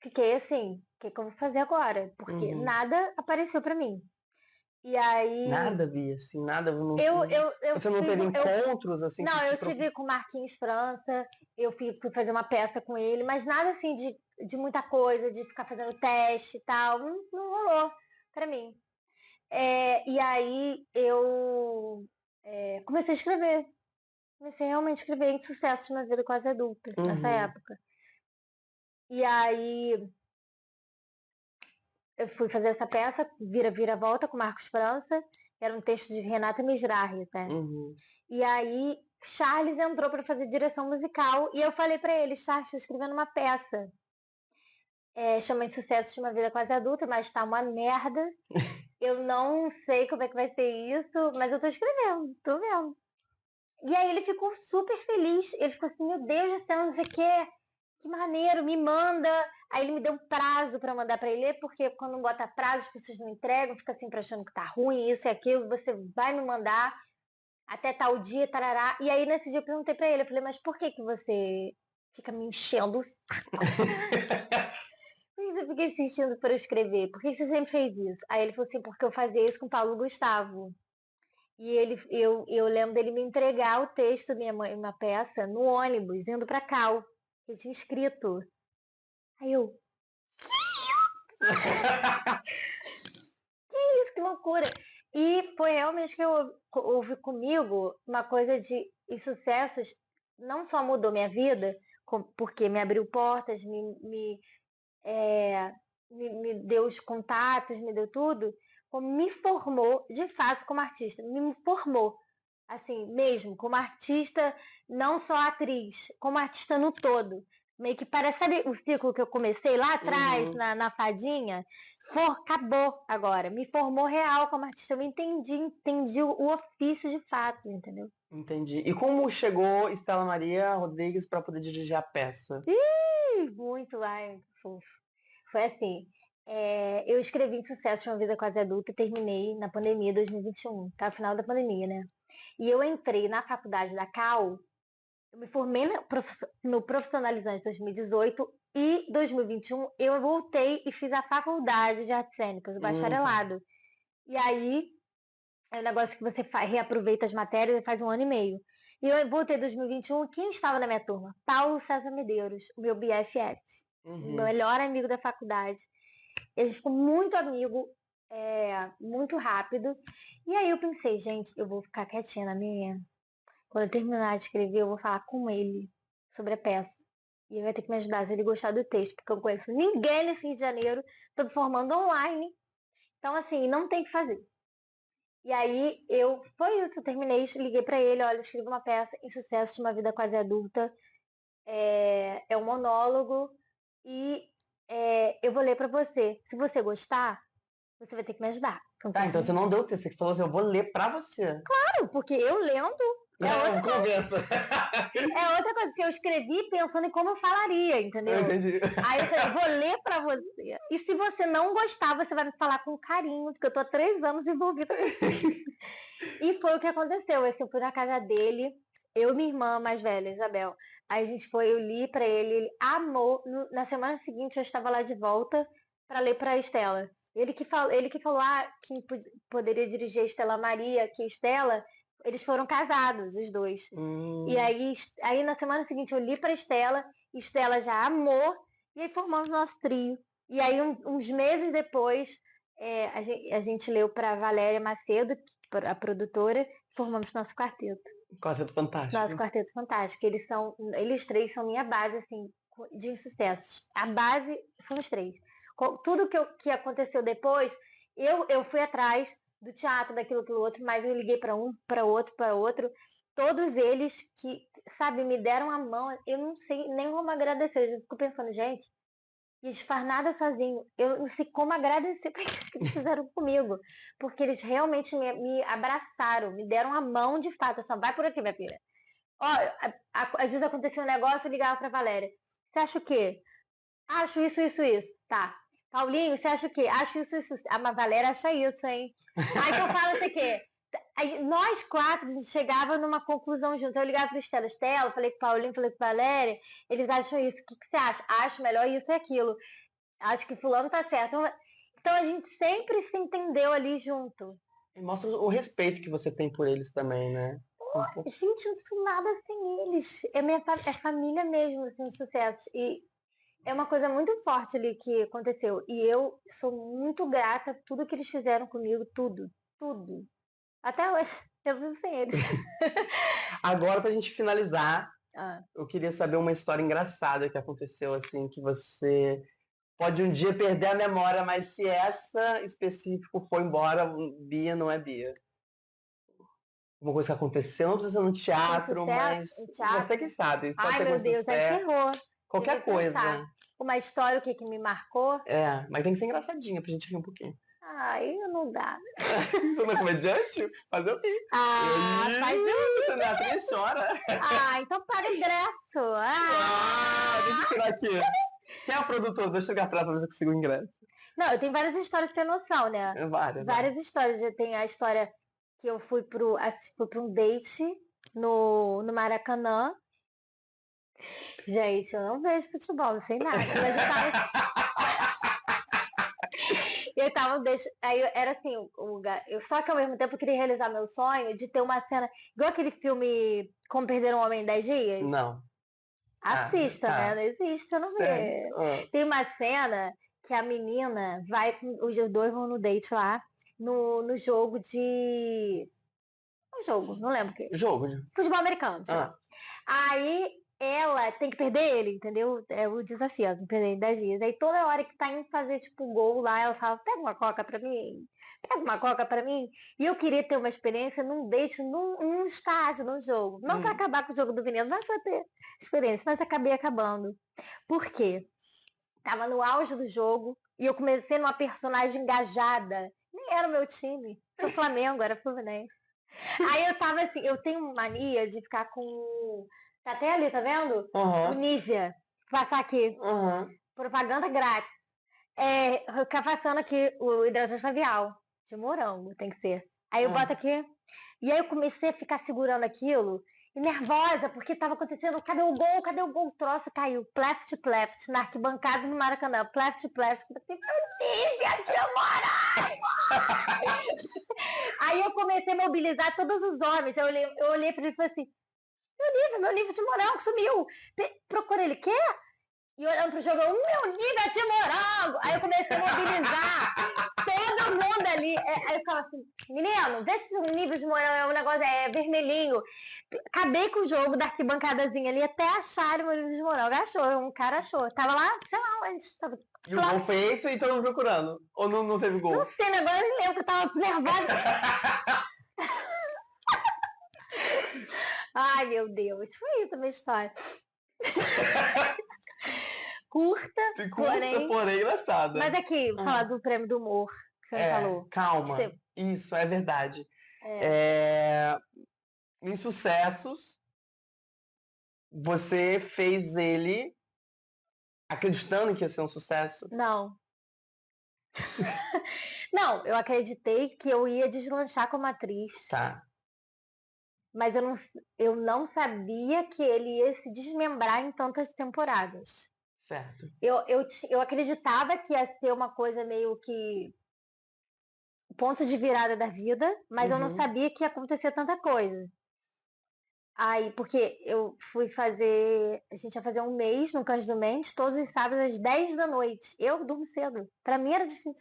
fiquei assim, o que eu vou fazer agora? Porque Uhum. nada apareceu pra mim. E aí, Nada, Bia, assim, nada. eu Você não fiz teve um, eu encontros, assim, que Não, te eu tive com o Marquinhos França, eu fui fazer uma peça com ele, mas nada assim de muita coisa, de ficar fazendo teste e tal, não rolou pra mim. E aí eu comecei a escrever, comecei realmente a escrever em sucesso de uma vida quase adulta, nessa Uhum. época. E aí eu fui fazer essa peça, Vira-Volta, com Marcos França, era um texto de Renata Misrahi, tá? Uhum. E aí, Charles entrou para fazer direção musical e eu falei para ele, Charles, estou escrevendo uma peça. Chama de Sucesso de uma Vida Quase Adulta, mas tá uma merda. Eu não sei como é que vai ser isso, mas eu tô escrevendo, tô vendo. E aí ele ficou super feliz. Ele ficou assim, meu Deus do céu, não sei o quê. Que maneiro, me manda. Aí ele me deu um prazo para mandar para ele ler, porque quando não bota prazo, as pessoas não entregam, fica sempre achando que tá ruim, isso e aquilo, você vai me mandar até tal dia, tarará. E aí nesse dia eu perguntei pra ele, eu falei, mas por que que você fica me enchendo o saco? Por que você fica insistindo para eu escrever? Por que você sempre fez isso? Aí ele falou assim, porque eu fazia isso com o Paulo Gustavo. E eu lembro dele me entregar o texto minha mãe, uma peça, no ônibus, indo pra Cal, que tinha escrito. Aí eu, que loucura! E foi realmente que houve comigo uma coisa de insucessos, não só mudou minha vida, porque me abriu portas, me deu os contatos, me deu tudo, como me formou de fato como artista, me formou assim mesmo, como artista, não só atriz, como artista no todo. Meio que parece, sabe o ciclo que eu comecei lá atrás, Uhum. na fadinha? Acabou agora. Me formou real como artista. Eu entendi o ofício de fato, entendeu? Entendi. E como chegou Estela Maria Rodrigues para poder dirigir a peça? Muito, fofo. Foi assim. Eu escrevi em Sucesso de uma Vida Quase Adulta e terminei na pandemia 2021, tá? Final da pandemia, né? E eu entrei na faculdade da Cal, eu me formei no Profissionalizante 2018 e 2021 eu voltei e fiz a faculdade de artes cênicas, o Uhum. bacharelado. E aí é um negócio que você reaproveita as matérias e faz um ano e meio. E eu voltei em 2021, quem estava na minha turma? Paulo César Medeiros, o meu BFF, o meu Uhum. melhor amigo da faculdade. E a gente ficou muito amigo, muito rápido. E aí eu pensei, gente, eu vou ficar quietinha na minha. Quando eu terminar de escrever, eu vou falar com ele sobre a peça. E ele vai ter que me ajudar se ele gostar do texto, porque eu não conheço ninguém nesse Rio de Janeiro. Estou me formando online. Então, assim, não tem o que fazer. E aí, foi isso, eu terminei, liguei pra ele, olha, escrevi uma peça em sucesso de uma vida quase adulta. É um monólogo e eu vou ler pra você. Se você gostar, você vai ter que me ajudar. Então, Tá, então você não deu o texto, você falou assim, eu vou ler pra você. claro, porque eu lendo é É, outra, conversa. é outra coisa, que eu escrevi pensando em como eu falaria, Eu entendeu? entendi. Aí eu falei, vou ler pra você. E se você não gostar, você vai me falar com carinho, porque eu tô há 3 anos envolvida com isso. E foi o que aconteceu. Eu fui na casa dele, eu e minha irmã mais velha, Isabel. Aí a gente foi, eu li pra ele, ele amou. Na semana seguinte eu estava lá de volta pra ler pra Estela. Ele que falou que poderia dirigir a Estela Maria, que Estela, eles foram casados, os dois. E Hum, aí na semana seguinte eu li pra Estela, Estela já amou, e aí formamos nosso trio. E aí uns meses depois, a gente leu pra Valéria Macedo, a produtora, formamos Quarteto Fantástico. nosso quarteto fantástico. Eles três são minha base, assim, de insucessos. A base são os três. Tudo que aconteceu depois, eu fui atrás do teatro, aquilo outro, mas eu liguei para um, para outro. Todos eles que, sabe, me deram a mão, eu não sei nem como agradecer. Eu fico pensando, gente, E eles fazem nada sozinho. Eu não sei como agradecer para eles que eles fizeram comigo. Porque eles realmente me abraçaram, me deram a mão de fato. Assim, vai por aqui, minha filha. Ó, às vezes acontecia um negócio, eu ligava pra Valéria. Você acha o quê? Acho isso, isso, isso. Tá. Paulinho, você acha o quê? Acho isso, isso, isso. Ah, mas Valéria acha isso, hein? Aí que eu falo assim, o quê? Aí, nós quatro, a gente chegava numa conclusão juntos. Eu ligava pro Estela, Estela, falei com o Paulinho, falei com a Valéria, eles acham isso. O que, que você acha? Acho melhor isso e aquilo. Acho que fulano tá certo. Então a gente sempre se entendeu ali junto. E mostra o respeito que você tem por eles também, né? Gente, eu não sou nada sem eles. É família mesmo, assim, de sucesso. E é uma coisa muito forte ali que aconteceu. E eu sou muito grata a tudo que eles fizeram comigo, tudo, tudo. Até hoje, eu vivo sem eles. Agora, pra gente finalizar, Ah, eu queria saber uma história engraçada que aconteceu, assim, que você pode um dia perder a memória, mas se essa específico for embora, Bia não é Bia. Uma coisa que aconteceu, não precisa ser no com teatro, mas sucesso, em teatro. você que sabe, pode Ai, ser com meu Deus, aí sucesso, ferrou. Deixa qualquer eu coisa. pensar. Uma história, o que que me marcou? É, mas tem que ser engraçadinha pra gente rir um pouquinho. Ai, não dá. Você não é comediante? Fazer o quê? Ah, faz eu. Você não é atriz, chora. Ah, então paga ingresso. Deixa eu tirar aqui. Quem é o produtor? Deixa eu ligar pra ela pra ver se eu consigo o ingresso. Não, eu tenho várias histórias sem noção, né? Várias, né? Várias histórias. Já tem a história que eu fui pra um date no Maracanã. Gente, eu não vejo futebol, não sei nada. Mas aí era assim, só que ao mesmo tempo eu queria realizar meu sonho de ter uma cena, igual aquele filme Como Perder um Homem em 10 Dias. Não. Assista, né? Tá. Não existe, você não Sério? vê. Tem uma cena que a menina vai com. Os dois vão no date lá, no jogo de. Um jogo, não lembro o que. Jogo, né? Futebol americano, sei lá. Aí ela tem que perder ele, entendeu? É o desafio, ela tem que perder em 10 dias. Aí toda hora que tá indo fazer, tipo, gol lá, ela fala, pega uma coca pra mim, pega uma coca pra mim. E eu queria ter uma experiência num date, num estádio, num jogo. Não pra acabar com o jogo do menino, mas pra ter experiência. Mas acabei acabando. Por quê? Tava no auge do jogo e eu comecei numa personagem engajada. Nem era o meu time. Sou Flamengo, era Fluminense. Aí eu tava assim, eu tenho mania de ficar com. Tá até ali, tá vendo? O Nivea. Passar aqui. Propaganda grátis. Ficar passando aqui o hidratante labial. De morango, tem que ser. Aí eu boto aqui. E aí eu comecei a ficar segurando aquilo. E nervosa, porque tava acontecendo, cadê o gol? Cadê o gol? O troço caiu. Pleft, pleft, na arquibancada do Maracanã. Pleft, pleft. Meu Nívea de morango! Aí eu comecei a mobilizar todos os homens. Eu olhei para ele e falei assim: meu nível de morango sumiu. Procura ele, quê? E olhando pro jogo, o meu nível de morango. Aí eu comecei a mobilizar todo mundo ali. Aí eu ficava assim, menino, vê se o nível de morango é um negócio, vermelhinho. Acabei com o jogo da arquibancadazinha ali até acharem o meu nível de morango. Achou, um cara achou. Tava lá, sei lá onde. Tava E o gol feito e todo mundo procurando. Ou não teve gol? Não sei, agora eu lembro que eu tava nervosa. Ai, meu Deus. Foi isso a minha história. Curta, porém engraçada. Mas aqui, falar do prêmio do humor que você me falou. Calma. Isso, é verdade. Em Sucessos, você fez ele acreditando que ia ser um sucesso? Não. Não, eu acreditei que eu ia deslanchar como atriz. Tá. Mas eu não sabia que ele ia se desmembrar em tantas temporadas. Certo. Eu acreditava que ia ser uma coisa meio que ponto de virada da vida, mas eu não sabia que ia acontecer tanta coisa. Aí, porque eu fui fazer. A gente ia fazer um mês no Cândido Mendes, todos os sábados às 10 da noite. Eu durmo cedo. Pra mim era difícil.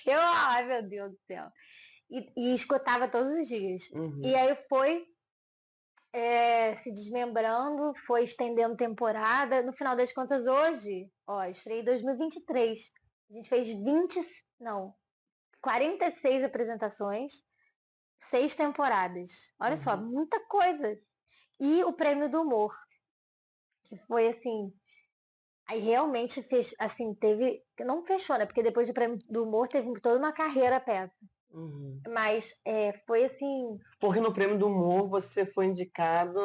Ai meu Deus do céu. E escutava todos os dias. E aí foi se desmembrando, foi estendendo temporada. No final das contas, hoje, estreiei em 2023. A gente fez 46 apresentações, 6 temporadas. Olha só, muita coisa. E o prêmio do humor, que foi assim, Aí realmente fez, assim, teve. Não fechou, né? Porque depois do prêmio do humor teve toda uma carreira a peça. Uhum. Mas foi assim, Porque no prêmio do humor você foi indicada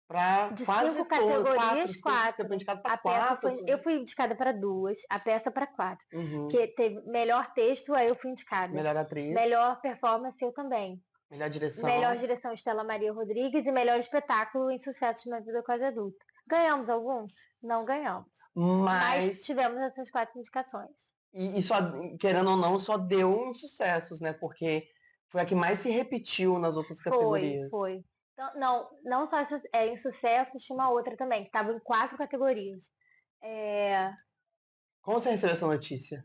para de quase 5 todo. categorias, Você foi 4. indicada para A peça 4. foi. Eu fui indicada para 2, a peça para 4. Uhum. Porque teve melhor texto, aí eu fui indicada. Melhor atriz. Melhor performance, eu também. Melhor direção. Melhor direção, Estela Maria Rodrigues. E melhor espetáculo em Sucesso de Uma Vida Quase Adulta. Ganhamos algum? Não ganhamos. Mas tivemos essas 4 indicações. E só, querendo ou não, só deu insucessos, né? Porque foi a que mais se repetiu nas outras categorias. Foi. Então, não só em sucesso, tinha uma outra também, que estava em 4 categorias. Como você recebeu essa notícia?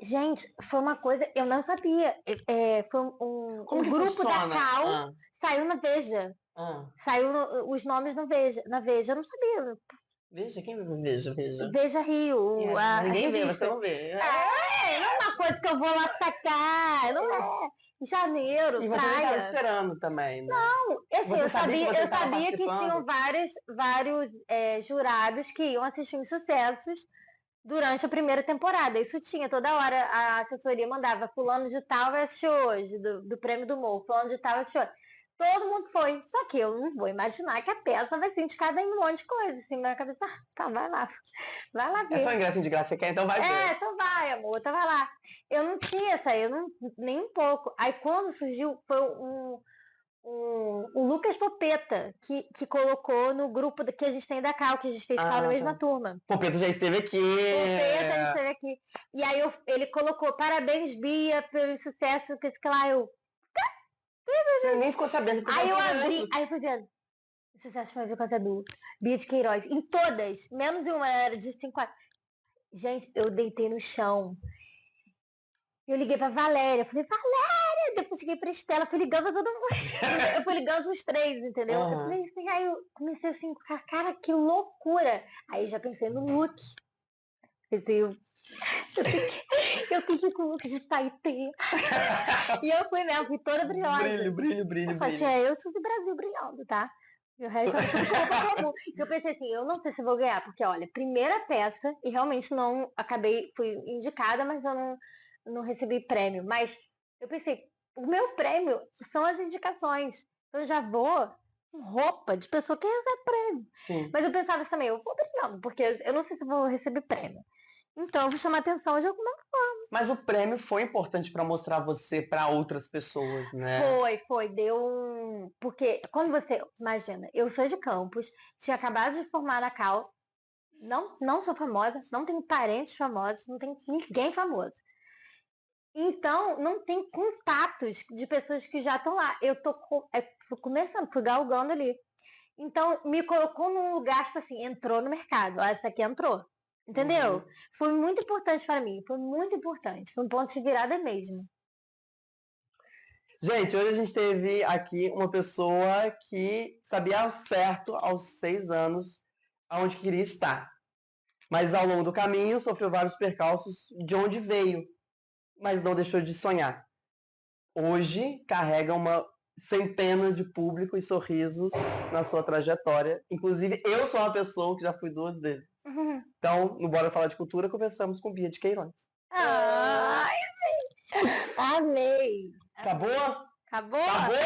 Gente, foi uma coisa, eu não sabia. Foi um grupo da Cal saiu na Veja. Saiu os nomes no Veja, na Veja, eu não sabia. Veja? Quem Veja? Veja Rio. Ninguém vê, você não vê. Não é uma coisa que eu vou lá sacar, não é. Janeiro, e você praia. estava esperando também, né? Não, assim, eu sabia que tinham vários jurados que iam assistir os sucessos durante a primeira temporada. Isso tinha, toda hora a assessoria mandava, fulano de tal vai assistir hoje, do Prêmio do Humor, fulano de tal vai assistir hoje. Todo mundo foi, só que eu não vou imaginar que a peça vai ser indicada em um monte de coisa, assim, na minha cabeça, tá, vai lá ver. É só ingresso de graça, você quer, então vai ver. Então vai, amor, então vai lá. Eu não tinha essa aí, nem um pouco. Aí quando surgiu, foi o Lucas Popeta, que colocou no grupo que a gente tem da Cal, que a gente fez Cal na mesma turma. Popeta já esteve aqui. Popeta já esteve aqui. E aí ele colocou, parabéns, Bia, pelo sucesso, que esse que lá eu... Você nem ficou sabendo. Aí eu abri, aí eu fui vendo, sucesso foi ver com a adulta, Bia de Queiroz, em todas, menos em uma, era de 5 a... Gente, eu deitei no chão. Eu liguei pra Valéria, falei, Valéria! Depois liguei pra Estela, fui ligando pra todo mundo. Eu fui ligando os 3, entendeu? Eu falei assim, aí eu comecei assim, cara, que loucura! Aí já pensei no look. Pensei, eu tenho que ir com o look de paetê. E eu fui mesmo, fui toda brilhosa. Brilho. Só tinha eu e Suzy Brasil brilhando, tá? E o resto era tudo com roupa comum. E eu pensei assim, eu não sei se vou ganhar, porque olha, primeira peça, e realmente não fui indicada, mas eu não recebi prêmio. Mas eu pensei, o meu prêmio são as indicações. Eu já vou com roupa de pessoa que recebe prêmio. Sim. Mas eu pensava assim também, eu vou brilhando, porque eu não sei se vou receber prêmio. Então eu vou chamar atenção de alguma forma. Mas o prêmio foi importante para mostrar você para outras pessoas, né? Foi, deu um... Porque quando você, imagina, eu sou de Campos, tinha acabado de formar na Cal, não sou famosa, não tenho parentes famosos, não tenho ninguém famoso. Então, não tem contatos de pessoas que já estão lá. Eu tô fui começando, fui galgando ali. Então, me colocou num lugar, tipo assim, entrou no mercado. Ó, essa aqui entrou. Entendeu? Foi muito importante para mim, foi muito importante. Foi um ponto de virada mesmo. Gente, hoje a gente teve aqui uma pessoa que sabia ao certo, aos 6 anos, aonde queria estar. Mas ao longo do caminho sofreu vários percalços de onde veio, mas não deixou de sonhar. Hoje carrega uma centena de público e sorrisos na sua trajetória. Inclusive, eu sou uma pessoa que já fui 2 vezes. Então, no Bora Falar de Cultura, conversamos com Bia de Queiroz. Ai, amei! Acabou? Acabou? Acabou?